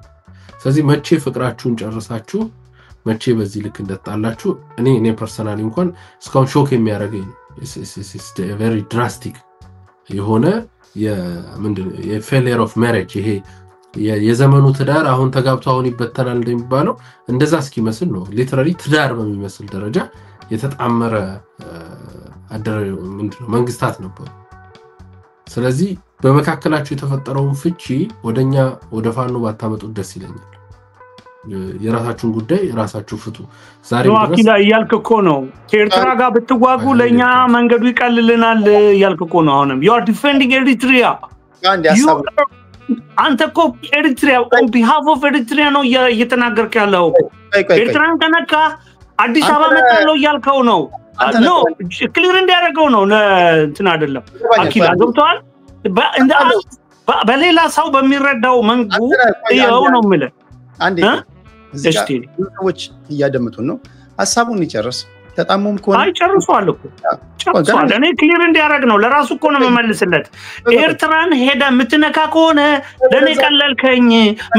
ስለዚህ መቼ ፍቅራችሁን ጨርሳችሁ መቼ በዚህ ልክ እንደጣላችሁ እኔ ፐርሰናሊ እንኳን ስካውን ሾክ የሚያደርገኝ is very drastic የሆነ የፌሊየር ኦፍ ማሬጅ ይሄ የዘመኑ ትዳር አሁን ተጋብቶ አሁን ይበተናል እንደሚባለው እንደዛ እስኪመስል ነው ሊተራሊ ትዳር በሚመስል ደረጃ የተጣመረ መንግስታት ነበር ስለዚህ በመካከላችሁ የተፈጠረውን ፍቺ ወደኛ ወደ ፋኖ ባታመጡት ደስ ይለኛል የራሳችሁን ጉዳይ ራሳችሁ ፍቱ ዛሬ ድረስ ያልክ እኮ ነው ከኤርትራ ጋር ብትዋጉ ለኛ መንገዱ ይቀልልናል ያልክ እኮ ነው አሁንም you are defending Eritrea አንተ እኮ ኤሪትሪያ on behalf of Eritrea ነው እየተናገርክ ያለው ኤርትራን ከነካ አዲስ አበባ መጣለው ያልከው ነው ኖ ክሊር እንዲያደርገው ነው እንትን አይደለም አኪላ ገብቷል በሌላ ሰው በሚረዳው መንጉ ይሄው ነው ማለት አንዴ እዚህ ሰዎች እያደመጡን ነው ሐሳቡን ይጨርስ ተጣሞም ኮን አይጨርሷል እኮ ጨርሷል እኔ ክሊር እንዲያደርግ ነው ለራሱ እኮ ነው መመልስለት ኤርትራን ሄዳ ምትነካ ከሆነ ለኔ ቀለልከኝ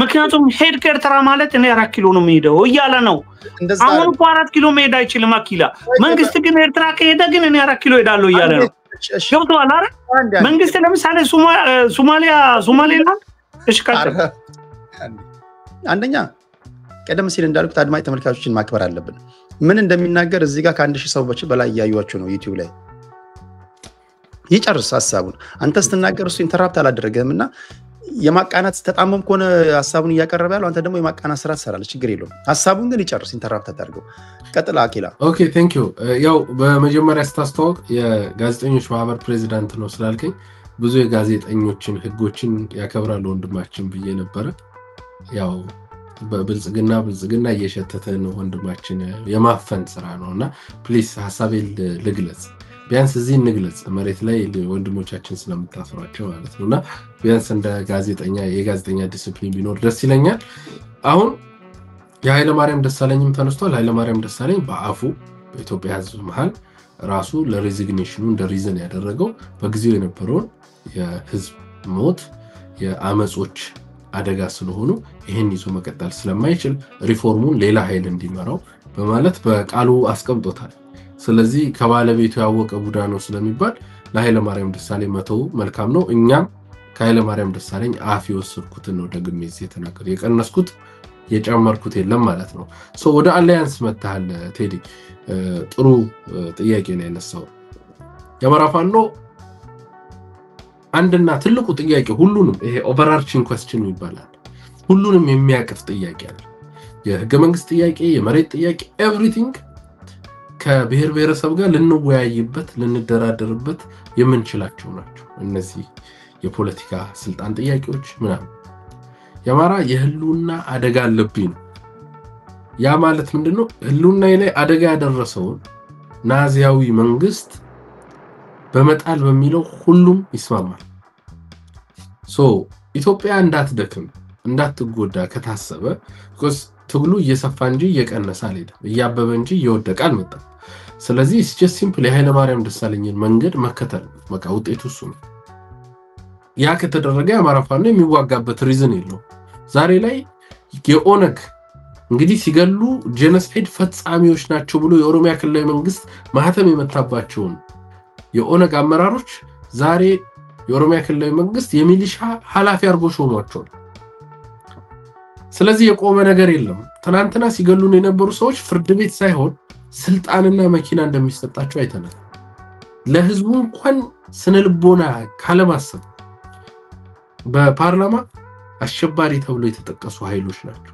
ምክንያቱም ሄድ ከኤርትራ ማለት እኔ 4 ኪሎ ነው የሚሄደው እያለ ነው አሁን 4 ኪሎ መሄድ አይችልም አኪላ መንግስት ግን ኤርትራ ከሄደ ግን እኔ 4 ኪሎ ሄዳለሁ እያለ ነው ገብቷል አይደል መንግስት ለምሳሌ ሶማሊላንድ እሺ ካተ አንደኛ ቀደም ሲል እንዳልኩት አድማጭ ተመልካቾችን ማክበር አለብን ምን እንደሚናገር እዚህ ጋር ከ1000 ሰዎች በላይ ያዩዋቸው ነው ዩቲዩብ ላይ ይጨርስ ሐሳቡን አንተ ስትናገር እሱ ኢንተራፕት አላደረገህምና የማቃናት ተጣመም ኮነ ሐሳቡን ያቀርብ ያለው አንተ ደግሞ የማቃናት ስራ ትሰራለህ ችግር የለውም ሐሳቡን ግን ይጨርስ ኢንተራፕት አታድርገው ቀጥል አኪላ ኦኬ ቴንክ ዩ ያው በመጀመሪያ ስታስተዋውቅ የጋዜጠኞች ማህበር ፕሬዚዳንት ነው ስላልከኝ ብዙ የጋዜጠኞችን ህጎችን ያከብራል ወንድማችን ብዬ ነበር ያው በብልጽግና እየሸተተ ነው ወንድማችን የማፈን ስራ ነውና ፕሊስ ሐሳቤን ልግለጽ ቢያንስ እዚህ እንግለጽ መሬት ላይ ወንድሞቻችን ስለምታፈራቸው ማለት ነውና ቢያንስ እንደ ጋዜጠኛ የጋዜጠኛ ዲሲፕሊን ቢኖር ደስ ይለኛል አሁን የኃይለ ማርያም ደሳለኝም ተነስቷል ኃይለ ማርያም ደሳለኝ በአፉ በኢትዮጵያ ህዝብ መሃል ራሱ ለሬዚግኔሽኑ እንደ ሪዝን ያደረገው በጊዜው የነበረውን የህዝብ ሞት የአመጾች አደጋ ስለሆኑ ይሄን ይዞ መቀጠል ስለማይችል ሪፎርሙን ሌላ ኃይል እንዲመራው በማለት በቃሉ አስቀምጦታል ስለዚህ ከባለቤቱ ያወቀ ቡዳ ነው ስለሚባል ለኃይለ ማርያም ደሳለኝ መተው መልካም ነው እኛም ከኃይለ ማርያም ደሳለኝ አፍ ይወስድኩት ነው ደግሜ የተናገረ የቀነስኩት የጨመርኩት የለም ማለት ነው ሶ ወደ አላያንስ መጣል ቴዲ ጥሩ ጥያቄ ነው ያነሳው የአማራ ፋኖ አንድና ትልቁ ጥያቄ ሁሉንም ይሄ ኦቨርአርቺንግ ኩዌስችን ይባላል ሁሉንም የሚያቀፍ ጥያቄ አለ የህገ መንግስት ጥያቄ የመሬት ጥያቄ ኤቭሪቲንግ ከብሔር ብሔረሰብ ጋር ልንወያይበት ልንደራደርበት የምንችላቸው ናቸው እነዚህ የፖለቲካ ስልጣን ጥያቄዎች ምናምን የአማራ የህልውና አደጋ አለብኝ ያ ማለት ምንድነው ህልውና ላይ አደጋ ያደረሰው ናዚያዊ መንግስት በመጣል በሚለው ሁሉም ይስማማል ሶ ኢትዮጵያ እንዳትደክም እንዳትጎዳ ከታሰበ because ትግሉ እየሰፋ እንጂ እየቀነሰ አይደለም እያበበ እንጂ እየወደቀ አልመጣም ስለዚህ it's just simple የኃይለ ማርያም ደሳለኝን መንገድ መከተል በቃ ውጤቱ እሱ ነው ያ ከተደረገ አማራ ፋኖ የሚዋጋበት ሪዝን የለው ዛሬ ላይ የኦነግ እንግዲህ ሲገሉ ጄኖሳይድ ፈጻሚዎች ናቸው ብሎ የኦሮሚያ ክልላዊ መንግስት ማህተም የመታባቸው የኦነግ አመራሮች ዛሬ የኦሮሚያ ክልላዊ መንግስት የሚሊሻ ኃላፊ አርጎ ሾሟቸው ስለዚህ የቆመ ነገር የለም። ትናንትና ሲገሉን የነበሩ ሰዎች ፍርድ ቤት ሳይሆን ስልጣንና መኪና እንደሚሰጣቸው አይተናል። ለህዝቡ እንኳን ስነልቦና ካለማሰብ በፓርላማ አሸባሪ ተብሎ የተጠቀሱ ኃይሎች ናቸው።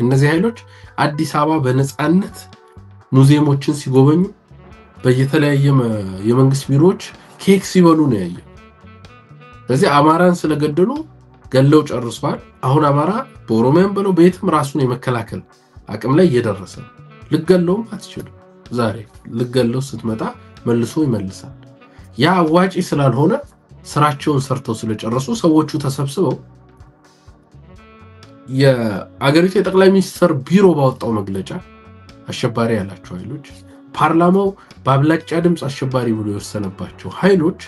እነዚህ ኃይሎች አዲስ አበባ በነፃነት ሙዚየሞችን ሲጎበኙ በየተለያየ የመንግስት ቢሮዎች ኬክ ሲበሉ ነው ያየ። ስለዚህ አማራን ስለገደሉ ገለው ጨርሷል። አሁን አማራ በኦሮሚያም ብለው በየትም ራሱን የመከላከል አቅም ላይ እየደረሰ ነው። ልገለውም አትችልም። ዛሬ ልገለው ስትመጣ መልሶ ይመልሳል። ያ አዋጪ ስላልሆነ ስራቸውን ሰርተው ስለጨረሱ ሰዎቹ ተሰብስበው የአገሪቱ የጠቅላይ ሚኒስትር ቢሮ ባወጣው መግለጫ አሸባሪ ያላቸው ኃይሎች ፓርላማው በአብላጫ ድምጽ አሸባሪ ብሎ የወሰነባቸው ኃይሎች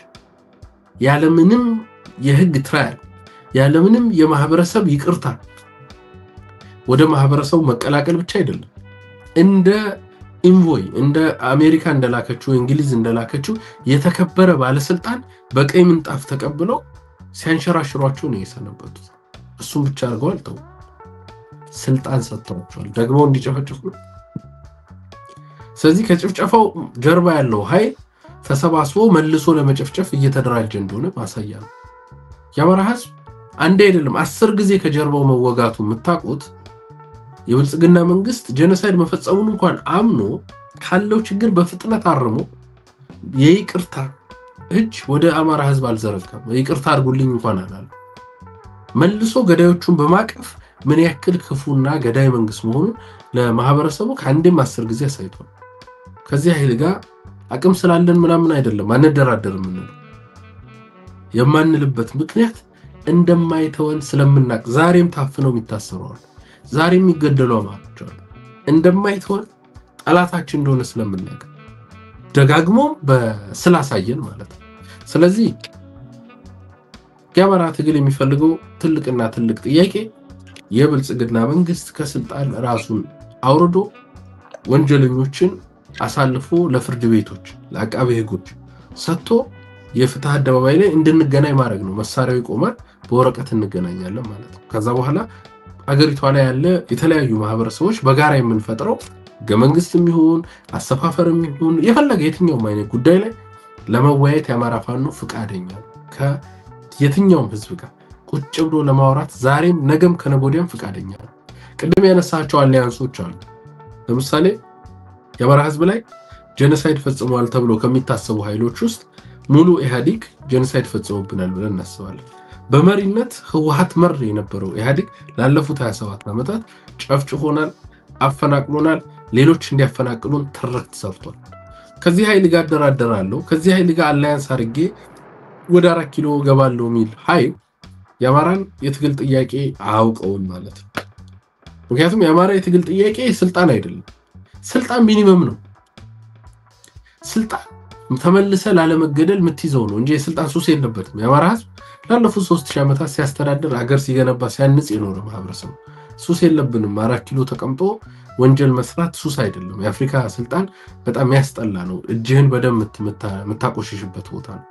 ያለምንም የህግ ትራያል ያለምንም የማህበረሰብ ይቅርታ ወደ ማህበረሰቡ መቀላቀል ብቻ አይደለም እንደ ኢንቮይ እንደ አሜሪካ እንደላከችው እንግሊዝ እንደላከችው የተከበረ ባለስልጣን በቀይ ምንጣፍ ተቀብለው ሲያንሸራሽሯቸው ነው የሰነበቱት። እሱም ብቻ አድርገው አልተው ስልጣን ሰጥተዋቸዋል ደግሞ እንዲጨፈጭፉ። ስለዚህ ከጭፍጨፋው ጀርባ ያለው ኃይል ተሰባስቦ መልሶ ለመጨፍጨፍ እየተደራጀ እንደሆነ ማሳያ ነው። የአማራ ህዝብ አንዴ አይደለም 10 ጊዜ ከጀርባው መወጋቱ የምታውቁት የብልጽግና መንግስት ጄኖሳይድ መፈጸሙን እንኳን አምኖ ካለው ችግር በፍጥነት አርሞ የይቅርታ እጅ ወደ አማራ ህዝብ አልዘረጋም። ይቅርታ አድርጉልኝ እንኳን አላለም። መልሶ ገዳዮቹን በማቀፍ ምን ያክል ክፉና ገዳይ መንግስት መሆኑን ለማህበረሰቡ ከአንዴም 10 ጊዜ አሳይቷል። ከዚህ ኃይል ጋር አቅም ስላለን ምናምን አይደለም አንደራደርም እንል የማንልበት ምክንያት እንደማይተወን ስለምናቅ ዛሬም ታፍነው የሚታሰሩዋል ዛሬም የሚገደሉ አማራጭ አሉ። እንደማይተወን ጠላታችን እንደሆነ ስለምናቅ ደጋግሞ በስላሳየን ማለት ነው። ስለዚህ የአማራ ትግል የሚፈልገው ትልቅና ትልቅ ጥያቄ የብልጽግና መንግስት ከስልጣን ራሱን አውርዶ ወንጀለኞችን አሳልፎ ለፍርድ ቤቶች ለአቃቤ ህጎች ሰጥቶ የፍትህ አደባባይ ላይ እንድንገናኝ ማድረግ ነው። መሳሪያው ይቆማል፣ በወረቀት እንገናኛለን ማለት ነው። ከዛ በኋላ አገሪቷ ላይ ያለ የተለያዩ ማህበረሰቦች በጋራ የምንፈጥረው ገመንግስትም ይሁን አሰፋፈርም ይሁን የፈለገ የትኛውም አይነት ጉዳይ ላይ ለመወያየት የአማራ ፋኖ ፍቃደኛ ነው። ከየትኛውም ህዝብ ጋር ቁጭ ብሎ ለማውራት ዛሬም ነገም ከነጎዲያም ፍቃደኛ ነው። ቅድም ያነሳቸው አሊያንሶች አሉ። ለምሳሌ የአማራ ህዝብ ላይ ጄኖሳይድ ፈጽሟል ተብሎ ከሚታሰቡ ኃይሎች ውስጥ ሙሉ ኢህአዲግ ጄኖሳይድ ፈጽሞብናል ብለን እናስባለን። በመሪነት ህወሓት መር የነበረው ኢህአዲግ ላለፉት 27 ዓመታት ጨፍጭፎናል፣ አፈናቅሎናል፣ ሌሎች እንዲያፈናቅሉን ትርክት ሰርቷል። ከዚህ ኃይል ጋር ደራደራለሁ፣ ከዚህ ኃይል ጋር አላያንስ አድርጌ ወደ 4 ኪሎ ገባለሁ የሚል ኃይል የአማራን የትግል ጥያቄ አያውቀውም ማለት ነው። ምክንያቱም የአማራ የትግል ጥያቄ ስልጣን አይደለም። ስልጣን ሚኒመም ነው። ስልጣን ተመልሰ ላለመገደል የምትይዘው ነው እንጂ የስልጣን ሱስ የለበትም። የአማራ ህዝብ ላለፉት 3000 ዓመታት ሲያስተዳድር አገር ሲገነባ ሲያንጽ የኖረ ማህበረሰብ ሱስ የለብንም። 4 ኪሎ ተቀምጦ ወንጀል መስራት ሱስ አይደለም። የአፍሪካ ስልጣን በጣም ያስጠላ ነው። እጅህን በደም የምታቆሽሽበት ቦታ ነው።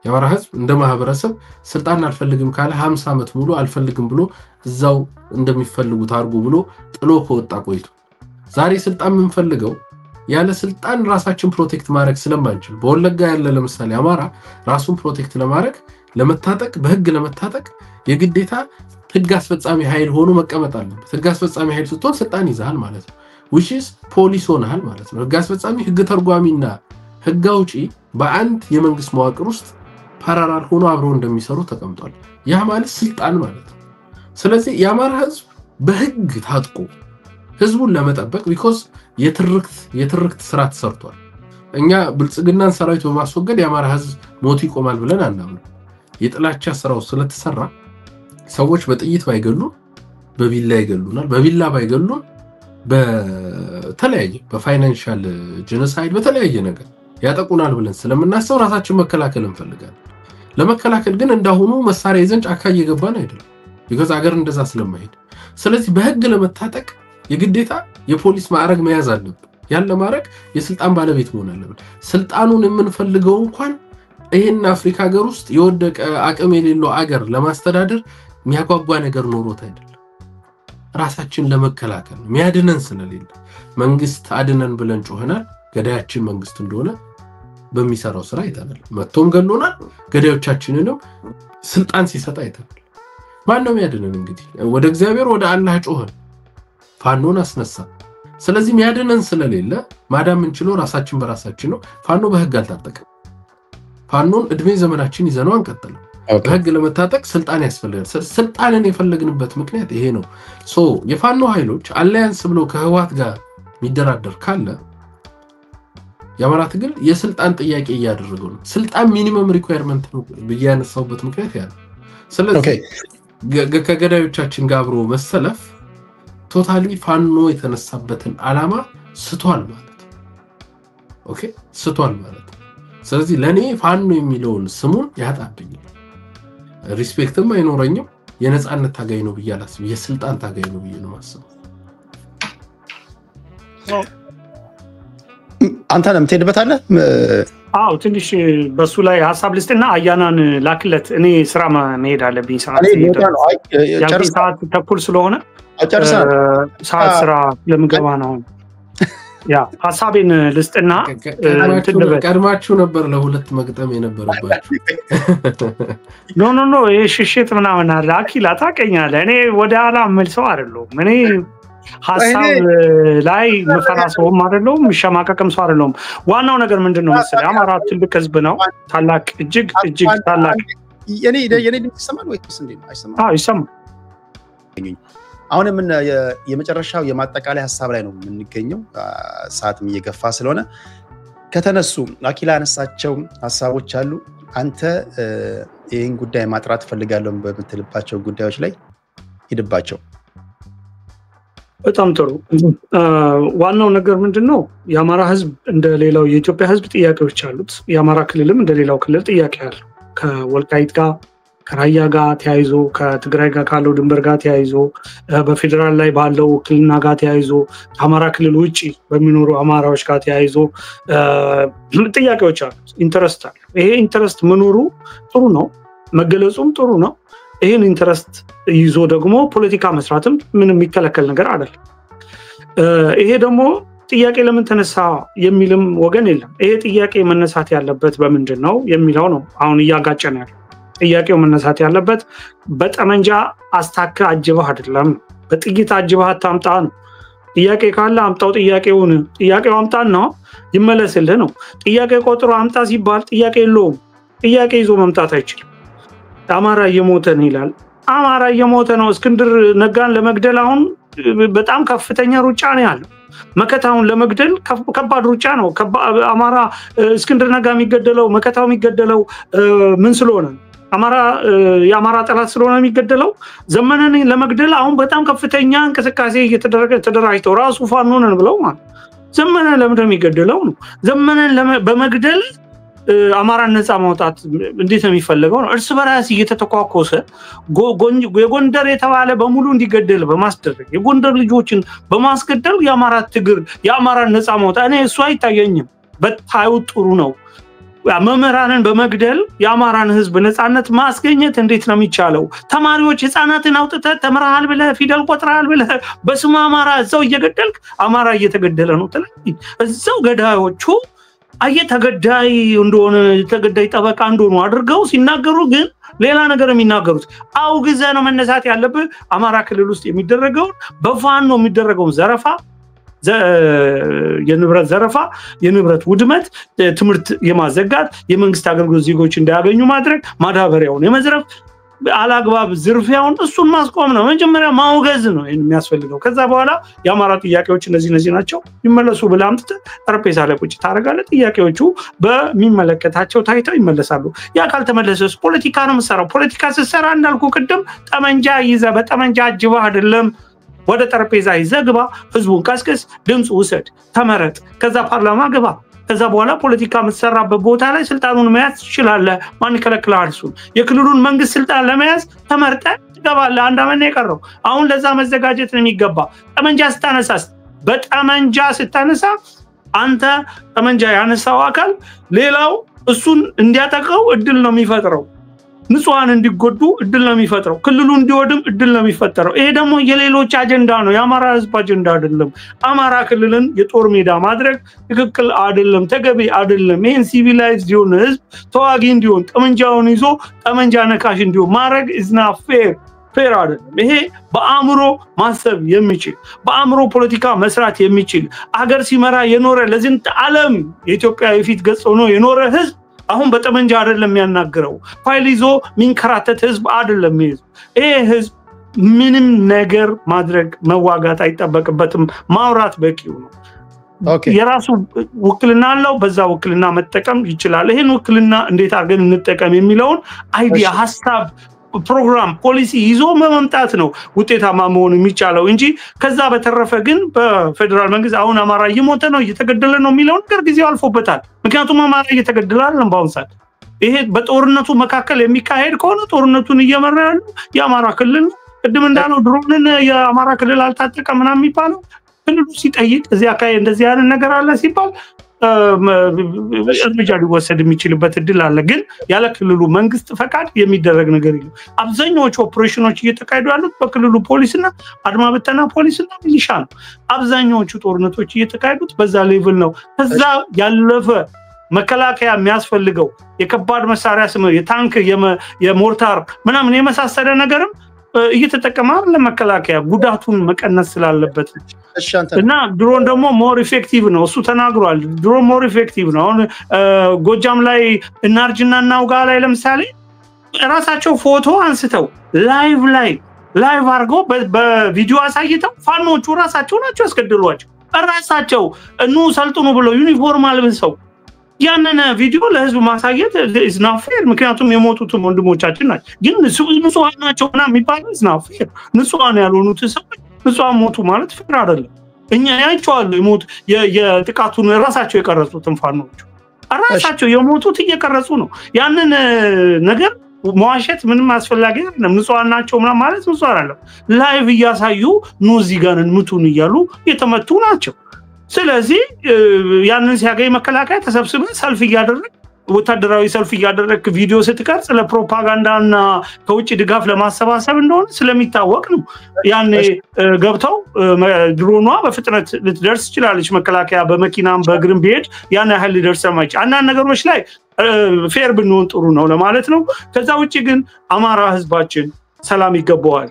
የአማራ ህዝብ እንደ ማህበረሰብ ስልጣን አልፈልግም ካለ 50 ዓመት ሙሉ አልፈልግም ብሎ እዛው እንደሚፈልጉት አርጉ ብሎ ጥሎ ከወጣ ቆይቶ ዛሬ ስልጣን የምንፈልገው ያለ ስልጣን ራሳችን ፕሮቴክት ማድረግ ስለማንችል በወለጋ ያለ ለምሳሌ አማራ ራሱን ፕሮቴክት ለማድረግ ለመታጠቅ በህግ ለመታጠቅ የግዴታ ህግ አስፈጻሚ ኃይል ሆኖ መቀመጥ አለበት። ህግ አስፈጻሚ ኃይል ስትሆን ስልጣን ይዛል ማለት ነው። which is ፖሊስ ሆነሃል ማለት ነው። ህግ አስፈጻሚ ህግ ተርጓሚና ህግ አውጪ በአንድ የመንግስት መዋቅር ውስጥ ፓራራል ሆኖ አብረው እንደሚሰሩ ተቀምጧል። ያ ማለት ስልጣን ማለት ነው። ስለዚህ የአማራ ህዝብ በህግ ታጥቆ ህዝቡን ለመጠበቅ because የትርክት ስራ ተሰርቷል። እኛ ብልጽግናን ሰራዊት በማስወገድ የአማራ ህዝብ ሞት ይቆማል ብለን አናምንም። የጥላቻ ስራው ስለተሰራ ሰዎች በጥይት ባይገሉ በቢላ ይገሉናል፣ በቢላ ባይገሉ በተለያየ በፋይናንሻል ጄኖሳይድ በተለያየ ነገር ያጠቁናል ብለን ስለምናስብ ራሳችን መከላከል እንፈልጋለን። ለመከላከል ግን እንዳሁኑ መሳሪያ ይዘን ጫካ እየገባን አይደለም because አገር እንደዛ ስለማይሄድ። ስለዚህ በህግ ለመታጠቅ የግዴታ የፖሊስ ማዕረግ መያዝ አለብን። ያን ለማድረግ የስልጣን ባለቤት መሆን አለብን። ስልጣኑን የምንፈልገው እንኳን ይሄን አፍሪካ ሀገር ውስጥ የወደቀ አቅም የሌለው አገር ለማስተዳደር የሚያጓጓ ነገር ኖሮት አይደለም። ራሳችን ለመከላከል የሚያድነን ስለሌለ መንግስት አድነን ብለን ጮህናል ገዳያችን መንግስት እንደሆነ በሚሰራው ስራ አይተናል መጥቶም ገሎናል ገዳዮቻችንንም ስልጣን ሲሰጣ አይተናል ማን ነው የሚያድነን እንግዲህ ወደ እግዚአብሔር ወደ አላህ ጮህን ፋኖን አስነሳ ስለዚህ የሚያድነን ስለሌለ ማዳም እንችለው ራሳችን በራሳችን ነው ፋኖ በህግ አልታጠቀም ፋኖን እድሜ ዘመናችን ይዘነው አንቀጥል በህግ ለመታጠቅ ስልጣን ያስፈልጋል ስልጣንን የፈለግንበት ምክንያት ይሄ ነው ሶ የፋኖ ኃይሎች አላያንስ ብሎ ከህዋት ጋር የሚደራደር ካለ ያማራት ግን የስልጣን ጥያቄ ያደረገው ነው ስልጣን ሚኒመም ሪኳየርመንት ነው በያነሳውበት ምክንያት ያለው ስለዚህ ከገዳዮቻችን ጋር አብሮ መሰለፍ ቶታሊ ፋኖ የተነሳበትን አላማ ስቷል ማለት ኦኬ ስቷል ማለት ስለዚህ ለኔ ፋኖ የሚለውን ስሙን ያጣብኝ ሪስፔክትም አይኖረኝም የነጻነት ታጋይ ነው ብያላስ የስልጣን ታጋይ ነው ብዬ ነው ማስበው አንተ ለምን ትሄድበታለህ አው ትንሽ በሱ ላይ ሐሳብ ልስጥና አያናን ላክለት እኔ ስራ መሄድ አለብኝ ሰዓት ተኩል ስለሆነ ሰዓት ስራ ለምገባ ነው ያ ሐሳቤን ልስጥና ቀድማችሁ ነበር ለሁለት መግጠም የነበረባችሁ ኖ ሽሽት ምናምን አለ አኪላ ታቀኛለ እኔ ወደ ኋላ መልሰው አይደለም እኔ ሐሳብ ላይ መፈራሰውም አይደለም ምሽማቀቅም ሰው አይደለም ዋናው ነገር ምንድነው መሰለኝ አማራ ትልቅ ህዝብ ነው ታላቅ እጅግ ታላቅ የኔ ድምጽ ይሰማል ወይስ እንዴ ነው አይሰማም ይሰማል አሁን ምን የመጨረሻው የማጠቃለያ ሐሳብ ላይ ነው የምንገኘው ሰዓትም እየገፋ ስለሆነ ከተነሱ አኪላ አነሳቸው ሐሳቦች አሉ አንተ ይሄን ጉዳይ ማጥራት ፈልጋለሁ በምትልባቸው ጉዳዮች ላይ ሄድባቸው በጣም ጥሩ ዋናው ነገር ምንድነው የአማራ ህዝብ እንደሌላው የኢትዮጵያ ህዝብ ጥያቄዎች አሉት የአማራ ክልልም እንደሌላው ክልል ጥያቄ አለው ከወልቃይት ጋር ከራያ ጋር ተያይዞ ከትግራይ ጋር ካለው ድንበር ጋር ተያይዞ በፌደራል ላይ ባለው ክልልና ጋር ተያይዞ አማራ ክልል ውጪ በሚኖሩ አማራዎች ጋር ተያይዞ ጥያቄዎች አሉት ኢንተረስት አለ ይሄ ኢንተረስት መኖሩ ጥሩ ነው መገለጹም ጥሩ ነው ይሄን ኢንተረስት ይዞ ደግሞ ፖለቲካ መስራትም ምንም የሚከለከል ነገር አይደለም ይሄ ደግሞ ጥያቄ ለምን ተነሳ የሚልም ወገን የለም ይሄ ጥያቄ መነሳት ያለበት በምንድነው የሚለው ነው አሁን እያጋጨን ያለው ጥያቄው መነሳት ያለበት በጠመንጃ አስታካ አጅባህ አይደለም በጥይት አጅባህ ታምጣ ነው ጥያቄ ካለ አምጣው ጥያቄው አምጣና ይመለስልህ ነው ጥያቄ ቆጥሮ አምጣ ሲባል ጥያቄ የለውም ጥያቄ ይዞ መምጣት አይችልም አማራ እየሞተ ነው ይላል አማራ እየሞተ ነው እስክንድር ነጋን ለመግደል አሁን በጣም ከፍተኛ ሩጫ ነው ያለው መከታውን ለመግደል ከባድ ሩጫ ነው አማራ እስክንድር ነጋ የሚገደለው መከታው የሚገደለው ምን ስለሆነ አማራ የአማራ ጠላት ስለሆነ የሚገደለው ዘመነን ለመግደል አሁን በጣም ከፍተኛ እንቅስቃሴ እየተደረገ ተደራጅተው ራሱ ፋኖ ነን ብለው ማለት ዘመነ ለምን የሚገደለው ነው ዘመነን በመግደል አማራን ነፃ ማውጣት እንዴት ነው የሚፈልገው ነው እርስ በራስ እየተተኳኮሰ የጎንደር የተባለ በሙሉ እንዲገደል በማስደረግ የጎንደር ልጆችን በማስገደል የአማራ ትግር የአማራን ነፃ ማውጣት እኔ እሱ አይታየኝም በታዩ ጥሩ ነው መመራንን በመግደል የአማራን ህዝብ ነፃነት ማስገኘት እንዴት ነው የሚቻለው ተማሪዎች ህፃናትን አውጥተ ተመራሃል ብለ ፊደል ቆጥራሃል ብለ በስሙ አማራ እዛው እየገደልክ አማራ እየተገደለ ነው ተለይ እዛው ገዳዮቹ ተገዳይ እንደሆነ ተገዳይ ጠበቃ እንደሆነ አድርገው ሲናገሩ ግን ሌላ ነገር የሚናገሩት አውግዘ ነው መነሳት ያለበት አማራ ክልል ውስጥ የሚደረገው በፋኖ የሚደረገው ዘረፋ የንብረት ዘረፋ የንብረት ውድመት ትምርት የማዘጋት የመንግስት አገልግሎት ዜጎች እንዳያገኙ ማድረግ ማዳበሪያውን የመዝረፍ አላግባብ ዝርፊያውን እሱን ማስቆም ነው መጀመሪያ ማውገዝ ነው የሚያስፈልገው ከዛ በኋላ የአማራ ጥያቄዎች እነዚህ ናቸው ይመለሱ ብለ አምጥተ ጠረጴዛ ላይ ቁጭ ታረጋለህ ጥያቄዎቹ በሚመለከታቸው ታይተው ይመለሳሉ ያ ካልተመለሰስ ፖለቲካ ነው መሰራው ፖለቲካ ሲሰራ እንዳልኩ ቅድም ጠመንጃ ይዘ በጠመንጃ አጅባ አይደለም ወደ ጠረጴዛ ይዘግባ ህዝቡን ቀስቀስ ድምጽ ውሰድ ተመረጥ ከዛ ፓርላማ ገባ ከዛ በኋላ ፖለቲካ መሰራበት ቦታ ላይ ስልጣኑን መያዝ ይችላል ማን ይከለክላል እሱ የክልሉን መንግስት ስልጣን ለመያዝ ተመርጠ ትገባለ አንድ አመት ነው የቀረው አሁን ለዛ መዘጋጀት ነው የሚገባ ጠመንጃ ስታነሳስ በጠመንጃ ስታነሳ አንተ ጠመንጃ ያነሳው አካል ሌላው እሱን እንዲያጠቀው እድል ነው የሚፈጥረው ንጹሃን እንዲጎዱ እድል ነው የሚፈጥረው ክልሉ እንዲወድም እድል ነው የሚፈጠረው ይሄ ደግሞ የሌሎች አጀንዳ ነው የአማራ ህዝብ አጀንዳ አይደለም አማራ ክልልን የጦር ሜዳ ማድረግ ትክክል አይደለም ተገቢ አይደለም ይሄን ሲቪላይዝድ የሆነ ህዝብ ተዋጊ እንዲሆን ጠመንጃውን ይዞ ጠመንጃ ነካሽ እንዲሆን ማድረግ is not fair አይደለም ይሄ በአእምሮ ማሰብ የሚችል በአእምሮ ፖለቲካ መስራት የሚችል አገር ሲመራ የኖረ ለዝንት ዓለም የኢትዮጵያ የፊት ገጽ ሆኖ የኖረ ህዝብ አሁን በጠመንጃ አይደለም ያናገረው ፋይል ይዞ ሚንከራተት ህዝብ አይደለም ይሄ ህዝብ ምንም ነገር ማድረግ መዋጋት አይጠበቅበትም ማውራት በቂው ነው የራሱ ወክልና አለው በዛ ወክልና መጠቀም ይችላል ይሄን ወክልና እንዴት አድርገን እንጠቀም የሚለውን አይዲያ ሐሳብ ፕሮግራም ፖሊሲ ይዞ መምጣት ነው ውጤታማ መሆን የሚቻለው እንጂ ከዛ በተረፈ ግን በፌደራል መንግስት አሁን አማራ እየሞተ ነው እየተገደለ ነው የሚለው ነገር ጊዜው አልፎበታል ምክንያቱም አማራ እየተገደለ አይደለም ባውንሳት ይሄ በጦርነቱ መካከል የሚካሄድ ከሆነ ጦርነቱን እየመራ ያለው የአማራ ክልል ቅድም እንዳለው ድሮንን የአማራ ክልል አልታጠቀም ምናምን የሚባለው ክልሉ ሲጠይቅ እዚያ አካባቢ እንደዚህ ያለ ነገር አለ ሲባል እርምጃ ሊወሰድ የሚችልበት እድል አለ ግን ያለ ክልሉ መንግስት ፈቃድ የሚደረግ ነገር የለም አብዛኞቹ ኦፕሬሽኖች እየተካሄዱ ያሉት በክልሉ ፖሊስና አድማ በተና ፖሊስና ሚሊሻ ነው አብዛኞቹ ጦርነቶች እየተካሄዱት በዛ ሌቭል ነው ከዛ ያለፈ መከላከያ የሚያስፈልገው የከባድ መሳሪያ ስም የታንክ የሞርታር ምናምን የመሳሰለ ነገርም እየተጠቀመ ለመከላከያ ጉዳቱን መቀነስ ስላለበት እና ድሮን ደግሞ ሞር ኢፌክቲቭ ነው እሱ ተናግሯል ድሮን ሞር ኢፌክቲቭ ነው ጎጃም ላይ እናርጅና እናውጋ ላይ ለምሳሌ ራሳቸው ፎቶ አንስተው ላይቭ አርጎ በቪዲዮ አሳይተው ፋኖቹ ራሳቸው ናቸው ያስገድሏቸው ራሳቸው እኑ ሰልጥኑ ብለው ዩኒፎርም አልብሰው ያንን ቪዲዮ ለህዝብ ማሳየት is not fair ምክንያቱም የሞቱት ወንድሞቻችን ናቸው ግን ንጹሃን ናቸውና የሚባለው is not fair ንጹሃን ያልሆኑት ሰዎች ንጹሃን ሞቱ ማለት ፌር አይደለም እኛ ያይቻሉ የሞት የጥቃቱን ራሳቸው የቀረጹትን ፋኖች ራሳቸው የሞቱት እየቀረጹ ነው ያንን ነገር መዋሸት ምንም አስፈላጊ አይደለም ንጹሃን ናቸው ማለት ንጹሃን አይደለም ላይቭ እያሳዩ ኑዚ ጋርን ሙቱን እያሉ የተመቱ ናቸው ስለዚህ ያንን ሲያገኝ መከላከያ ተሰብስበ ሰልፍ ያደረገ ወታደራዊ ሰልፍ ያደረገ ቪዲዮ ስትቀርጽ ለፕሮፓጋንዳና ከውጭ ድጋፍ ለማሰባሰብ እንደሆነ ስለሚታወቅ ነው ያኔ ገብተው ድሮኗ በፍጥነት ልትደርስ ይችላልች መከላከያ በመኪናም በእግርም ቢሄድ ያን ያህል ሊደርስ ማይች አንዳንድ ነገሮች ላይ ፌር ብንሆን ጥሩ ነው ለማለት ነው ከዛ ውጪ ግን አማራ ህዝባችን ሰላም ይገባዋል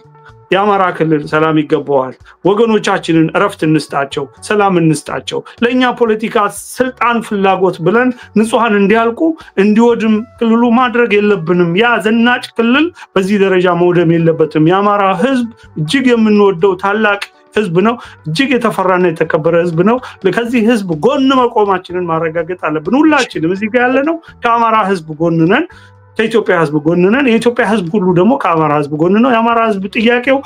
የአማራ ክልል ሰላም ይገባዋል ወገኖቻችንን እረፍት እንስጣቸው ሰላም እንስጣቸው ለኛ ፖለቲካ ስልጣን ፍላጎት ብለን ንጹሃን እንዲያልቁ እንዲወድም ክልሉ ማድረግ የለብንም ያ ዘናጭ ክልል በዚህ ደረጃ መውደም የለበትም የአማራ ህዝብ እጅግ የምንወደው ታላቅ ህዝብ ነው እጅግ የተፈራና የተከበረ ህዝብ ነው ለከዚህ ህዝብ ጎን መቆማችንን ማረጋገጥ አለብን ሁላችንም እዚህ ጋር ያለነው ከአማራ ህዝብ ጎን ነን ከኢትዮጵያ ህዝብ ጎን ነን የኢትዮጵያ ህዝብ ሁሉ ደግሞ ከአማራ ህዝብ ጎን ነው የአማራ ህዝብ ጥያቄው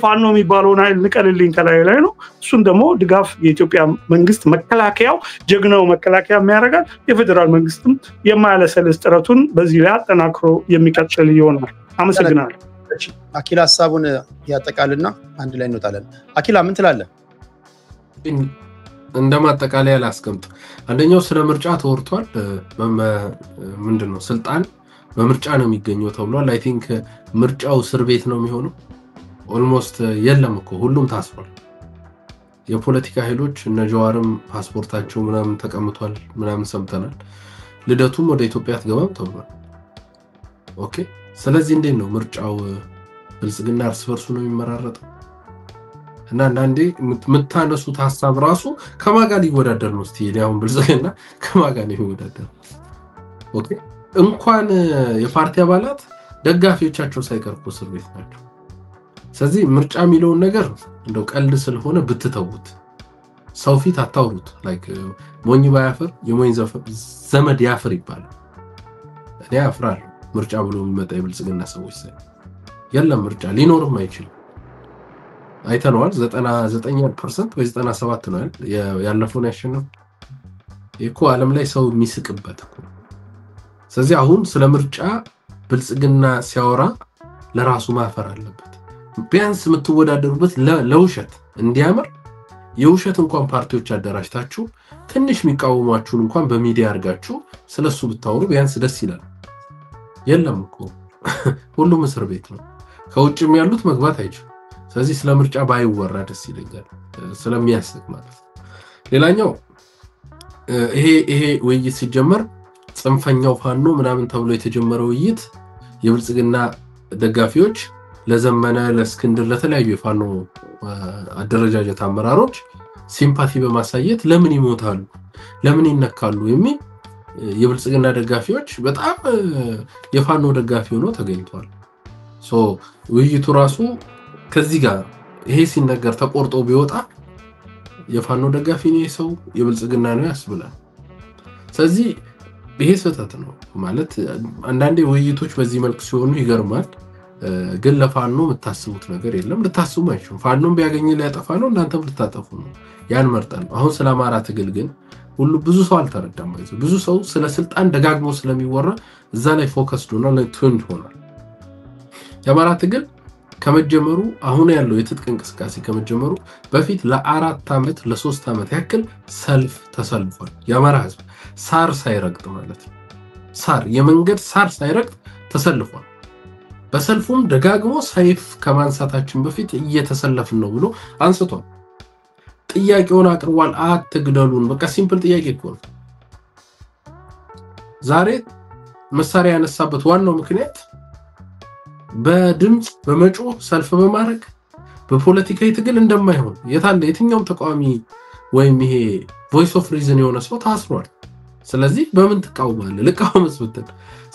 ፋኖ የሚባለውን ኃይል ንቀልልኝ ከላይ ላይ ነው እሱን ደግሞ ድጋፍ የኢትዮጵያ መንግስት መከላከያው ጀግናው መከላከያ የሚያረጋል የፌደራል መንግስትም የማያለሰልስ ጥረቱን በዚህ ላይ አጠናክሮ የሚቀጥል ይሆናል አመሰግናለሁ አኪላ ሐሳቡን ያጠቃልና አንድ ላይ እንወጣለን አኪላ ምን ትላለህ እንደማጠቃለያ ላስቀምጥ አንደኛው ስለ ምርጫ ተወርቷል ምንድነው ስልጣን በምርጫ ነው የሚገኘው ተብሏል አይ ቲንክ ምርጫው እስር ቤት ነው የሚሆነው ኦልሞስት የለም እኮ ሁሉም ታስሯል የፖለቲካ ኃይሎች እነ ጀዋርም ፓስፖርታቸው ምናምን ተቀምጧል ምናምን ሰምተናል ልደቱም ወደ ኢትዮጵያ ተገባም ተብሏል ኦኬ ስለዚህ እንዴት ነው ምርጫው ብልጽግና እርስ በርሱ ነው የሚመራረጠው እና አንዳንዴ ምታነሱት ሐሳብ ራሱ ከማጋ ሊወዳደር ነው እስቲ ያውን ብልጽግና ከማጋ ነው የሚወዳደር ኦኬ እንኳን የፓርቲ አባላት ደጋፊዎቻቸው ሳይቀርቡ እስር ቤት ናቸው ስለዚህ ምርጫ የሚለውን ነገር እንደው ቀልድ ስለሆነ ብትተውት ሰው ፊት አታውሩት ላይክ ሞኝ ባያፍር የሞኝ ዘመድ ያፍር ይባላል እኔ አፍራለሁ ምርጫ ብሎ የሚመጣ የብልጽግና ሰዎች ሳይ የለም ምርጫ ሊኖርም አይችልም አይተነዋል 99% ወይ 97 ነው ያለፈውን ያሸነፈ እኮ ዓለም ላይ ሰው የሚስቅበት እኮ ስለዚህ አሁን ስለ ምርጫ ብልጽግና ሲያወራ ለራሱ ማፈር አለበት ቢያንስ የምትወዳደሩበት ለውሸት እንዲያመር የውሸት እንኳን ፓርቲዎች አደራጅታችሁ ትንሽ የሚቃወሟችሁን እንኳን በሚዲያ አርጋችሁ ስለሱ ብታወሩ ቢያንስ ደስ ይላል የለም እኮ ሁሉም እስር ቤት ነው። ከውጭም ያሉት መግባት አይችሉም። ስለዚህ ስለ ምርጫ ባይወራ ደስ ይለኛል ስለሚያስቅ ማለት ነው። ሌላኛው ይሄ ውይይት ሲጀመር ጽንፈኛው ፋኖ ምናምን ተብሎ የተጀመረው ውይይት የብልጽግና ደጋፊዎች ለዘመነ ለእስክንድር ለተለያዩ የፋኖ አደረጃጀት አመራሮች ሲምፓቲ በማሳየት ለምን ይሞታሉ ለምን ይነካሉ የሚል የብልጽግና ደጋፊዎች በጣም የፋኖ ደጋፊ ሆኖ ተገኝቷል። ውይይቱ ራሱ ከዚህ ጋር ይሄ ሲነገር ተቆርጦ ቢወጣ የፋኖ ደጋፊ ነው ሰው የብልጽግና ነው ያስብላል። ስለዚህ ይሄ ስህተት ነው ማለት አንዳንዴ ውይይቶች በዚህ መልኩ ሲሆኑ ይገርማል። ግን ለፋኖ የምታስቡት ነገር የለም ልታስቡ አይችሉም። ፋኖን ቢያገኝ ሊያጠፋ ነው እናንተም ልታጠፉ ነው። ያን መርጠን አሁን ስለ አማራ ትግል ግን ሁሉ ብዙ ሰው አልተረዳም። ብዙ ሰው ስለ ስልጣን ደጋግሞ ስለሚወራ እዛ ላይ ፎከስ ሆኗል ለትንድ ሆኗል። የአማራ ትግል ከመጀመሩ አሁን ያለው የትጥቅ እንቅስቃሴ ከመጀመሩ በፊት ለ4 ዓመት ለ3 ዓመት ያክል ሰልፍ ተሰልፏል። የአማራ ህዝብ ሳር ሳይረግጥ ማለት ነው ሳር የመንገድ ሳር ሳይረግጥ ተሰልፏል። በሰልፉም ደጋግሞ ሰይፍ ከማንሳታችን በፊት እየተሰለፍን ነው ብሎ አንስቷል። ጥያቄውን አቅርቧል። አትግደሉን በቃ ሲምፕል ጥያቄ እኮ ነው። ዛሬ መሳሪያ ያነሳበት ዋናው ምክንያት በድምጽ በመጮህ ሰልፍ በማድረግ በፖለቲካዊ ትግል እንደማይሆን የታለ የትኛውም ተቃዋሚ ወይም ይሄ ቮይስ ኦፍ ሪዝን የሆነ ሰው ታስሯል። ስለዚህ በምን ትቃወማለህ? ልቃወምስ ብትል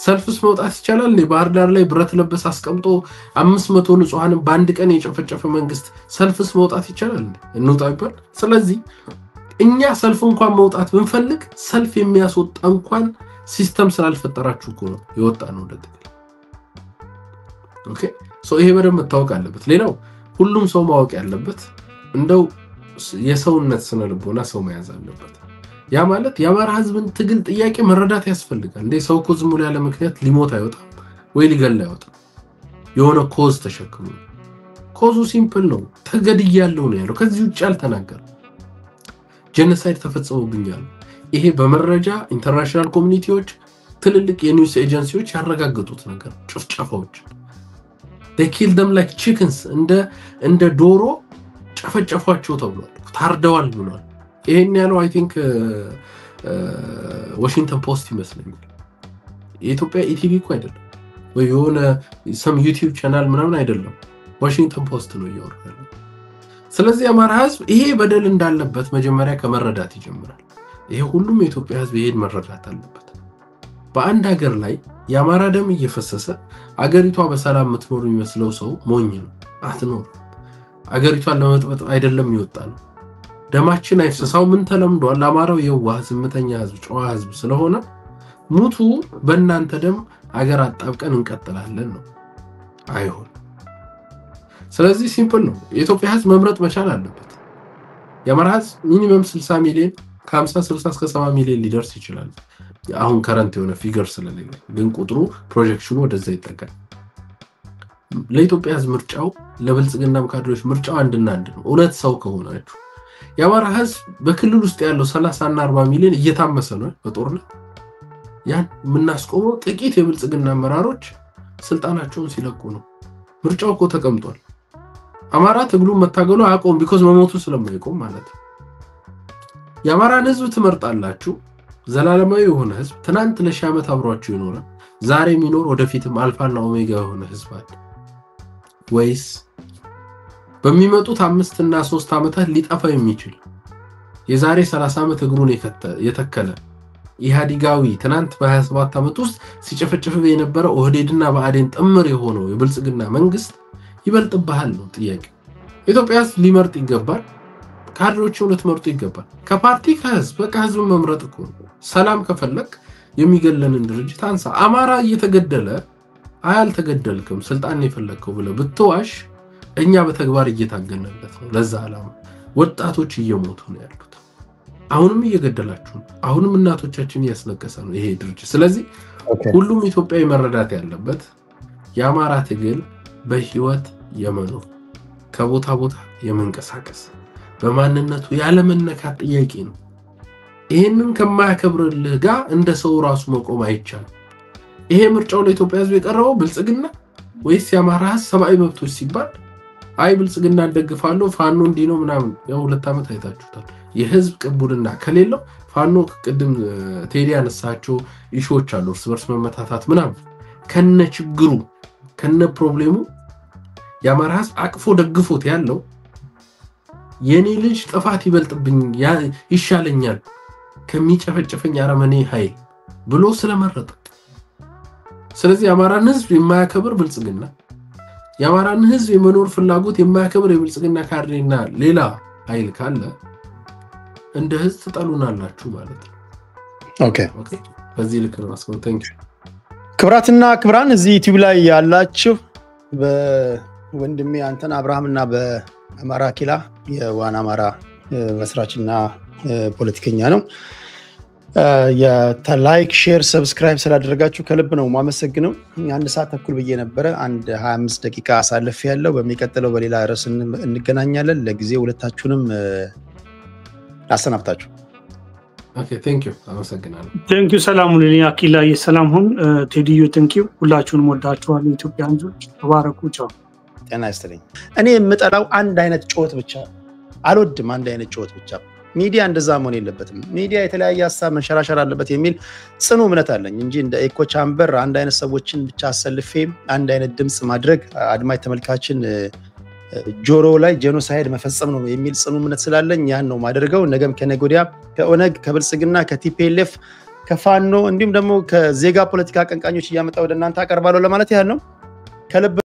ሰልፍስ መውጣት ይቻላል? ባህር ዳር ላይ ብረት ለበስ አስቀምጦ 500 ንጹሃንን በአንድ ቀን የጨፈጨፈ መንግስት ሰልፍስ መውጣት ይቻላል? እንውጣ ይባል። ስለዚህ እኛ ሰልፍ እንኳን መውጣት ብንፈልግ ሰልፍ የሚያስወጣ እንኳን ሲስተም ስላልፈጠራችሁ እኮ ነው የወጣ ነው ወደ ትግል። ኦኬ ይሄ በደንብ መታወቅ አለበት። ሌላው ሁሉም ሰው ማወቅ ያለበት እንደው የሰውነት ስነ ልቦና ሰው መያዝ አለበት። ያ ማለት የአማራ ህዝብን ትግል ጥያቄ መረዳት ያስፈልጋል። እንደ ሰው እኮ ዝም ብሎ ያለ ምክንያት ሊሞት አይወጣም ወይ ሊገል አይወጣም። የሆነ ኮዝ ተሸክሞ ኮዙ ሲምፕል ነው። ተገድያለሁ ነው ያለው። ከዚህ ውጭ አልተናገረም። ጄኖሳይድ ተፈጽሞብኛል። ይሄ በመረጃ ኢንተርናሽናል ኮሚኒቲዎች ትልልቅ የኒውስ ኤጀንሲዎች ያረጋግጡት ነገር ጭፍጨፋዎች they kill them like chickens እንደ ዶሮ ጨፈጨፏቸው ተብሏል። ታርደዋል ብሏል። ይሄን ያለው አይ ቲንክ ዋሽንግተን ፖስት ይመስለኛል። የኢትዮጵያ ኢቲቪ እኮ አይደለም ወይ የሆነ some YouTube ቻናል ምናምን አይደለም። ዋሽንግተን ፖስት ነው ያወራው። ስለዚህ አማራ ህዝብ ይሄ በደል እንዳለበት መጀመሪያ ከመረዳት ይጀምራል። ይሄ ሁሉም የኢትዮጵያ ህዝብ ይሄን መረዳት አለበት። በአንድ ሀገር ላይ የአማራ ደም እየፈሰሰ አገሪቷ በሰላም የምትኖር የሚመስለው ሰው ሞኝ ነው። አትኖር። አገሪቷን ለመጥበጥ አይደለም ይወጣል። ደማችን አይፈሳው ምን ተለምዷል። አማራው የዋህ ዝምተኛ ህዝብ ጨዋ ህዝብ ስለሆነ ሙቱ በእናንተ ደም አገር አጣብቀን እንቀጥላለን ነው። አይሆን። ስለዚህ ሲምፕል ነው። የኢትዮጵያ ህዝብ መምረጥ መቻል አለበት። የአማራ ህዝብ ሚኒመም 60 ሚሊዮን ከ50 60 እስከ 70 ሚሊዮን ሊደርስ ይችላል። አሁን ከረንት የሆነ ፊገር ስለሌለ ግን ቁጥሩ ፕሮጀክሽኑ ወደዛ ይጠጋል። ለኢትዮጵያ ህዝብ ምርጫው ለብልጽግናም ካድሬዎች ምርጫው አንድና አንድ ነው። እውነት ሰው ከሆናችሁ የአማራ ህዝብ በክልል ውስጥ ያለው 30 እና 40 ሚሊዮን እየታመሰ ነው በጦርነት ያን ምናስቆመው ጥቂት የብልጽግና አመራሮች ስልጣናቸውን ሲለቁ ነው። ምርጫው እኮ ተቀምጧል። አማራ ትግሉን መታገሉ አቆም ቢኮዝ መሞቱ ስለማይቆም ማለት ነው። የአማራን ህዝብ ትመርጣላችሁ። ዘላለማዊ የሆነ ህዝብ ትናንት ለሺህ ዓመት አብሯችሁ ይኖር ዛሬ የሚኖር ወደፊትም አልፋና ኦሜጋ የሆነ ህዝብ አለ ወይስ በሚመጡት 5 እና 3 ዓመታት ሊጠፋ የሚችል የዛሬ 30 ዓመት እግሩን የተከለ ኢህአዲጋዊ ትናንት በ27 ዓመት ውስጥ ሲጨፈጨፍ የነበረ ኦህዴድና ብአዴን ጥምር የሆነው የብልጽግና መንግስት ይበልጥብሃል ነው ጥያቄ። ኢትዮጵያ ሊመርጥ ይገባል። ካድሬዎቹን ልትመርጡ ይገባል። ከፓርቲ ከህዝብ በቃ ህዝብ መምረጥ እኮ ሰላም ከፈለክ የሚገለንን ድርጅት አንሳ። አማራ እየተገደለ አያልተገደልክም ስልጣን የፈለከው ብለ ብትዋሽ እኛ በተግባር እየታገነለት ነው። ለዛ ዓላማ ወጣቶች እየሞቱ ነው ያሉት። አሁንም እየገደላችሁ አሁንም እናቶቻችን እያስለቀሰ ነው ይሄ ድርጅት። ስለዚህ ሁሉም ኢትዮጵያዊ መረዳት ያለበት የአማራ ትግል በህይወት የመኖር ከቦታ ቦታ የመንቀሳቀስ በማንነቱ ያለመነካት ጥያቄ ነው። ይሄንን ከማያከብርልህ ጋር እንደ ሰው ራሱ መቆም አይቻልም። ይሄ ምርጫው ለኢትዮጵያ ህዝብ የቀረበው ብልጽግና ወይስ የአማራ ህዝብ ሰማይ መብቶች ሲባል አይ ብልጽግና እንደግፋለሁ ፋኖ እንዲ ነው ምናምን ያው 2 ዓመት አይታችሁታል የህዝብ ቅቡልና ከሌለው ፋኖ ቅድም ቴዲ ያነሳቸው ኢሹዎች አሉ እርስ በርስ መመታታት ምናምን ከነ ችግሩ ከነ ፕሮብሌሙ የአማራ ህዝብ አቅፎ ደግፎት ያለው የኔ ልጅ ጥፋት ይበልጥብኝ ይሻለኛል ከሚጨፈጨፈኝ አረመኔ ኃይል ብሎ ስለመረጠ ስለዚህ የአማራን ህዝብ የማያከብር ብልጽግና የአማራን ህዝብ የመኖር ፍላጎት የማያከብር የብልጽግና ካድሬና ሌላ ኃይል ካለ እንደ ህዝብ ተጣሉናላችሁ ማለት ነው ኦኬ በዚህ ልክ ነው አስቆም ታንክ ዩ ክብራትና ክብራን እዚህ ዩቲዩብ ላይ ያላችሁ በወንድሜ አንተን አብርሃምና በአማራ ኪላ የዋና አማራ መስራችና ፖለቲከኛ ነው ላይክ ሼር ሰብስክራይብ ስላደረጋችሁ ከልብ ነው ማመሰግነው 1 ሰዓት ተኩል ብዬ ነበር 25 ደቂቃ አሳልፍ ያለው በሚቀጥለው በሌላ ርዕስ እንገናኛለን ለጊዜው ሁለታችሁንም አሰናብታችሁ ኦኬ ቴንክ ዩ አመሰግናለሁ ቴንክ ዩ ሰላም ሁኑ አኪላ የሰላም ሁን ቴዲዩ ቴንክ ዩ ሁላችሁንም ወዳችኋለሁ ኢትዮጵያን ልጆች ተባረኩ ቻው ጤና ይስጥልኝ እኔ የምጠላው አንድ አይነት ጮት ብቻ አልወድም አንድ አይነት ጮት ብቻ ሚዲያ እንደዛ መሆን የለበትም ሚዲያ የተለያየ ሐሳብ መንሸራሸር አለበት የሚል ጽኑ እምነት አለኝ እንጂ እንደ ኤኮ ቻምበር አንድ አይነት ሰዎችን ብቻ አሰልፌ አንድ አይነት ድምጽ ማድረግ አድማጭ ተመልካችን ጆሮ ላይ ጄኖሳይድ መፈጸም ነው የሚል ጽኑ እምነት ስላለኝ ያን ነው ማደርገው ነገም ከነጎዲያ ከኦነግ ከብልጽግና ከቲፒኤልኤፍ ከፋኖ እንዲሁም ደግሞ ከዜጋ ፖለቲካ አቀንቃኞች እያመጣው ወደ እናንተ አቀርባለሁ ለማለት ያህል ነው ከልብ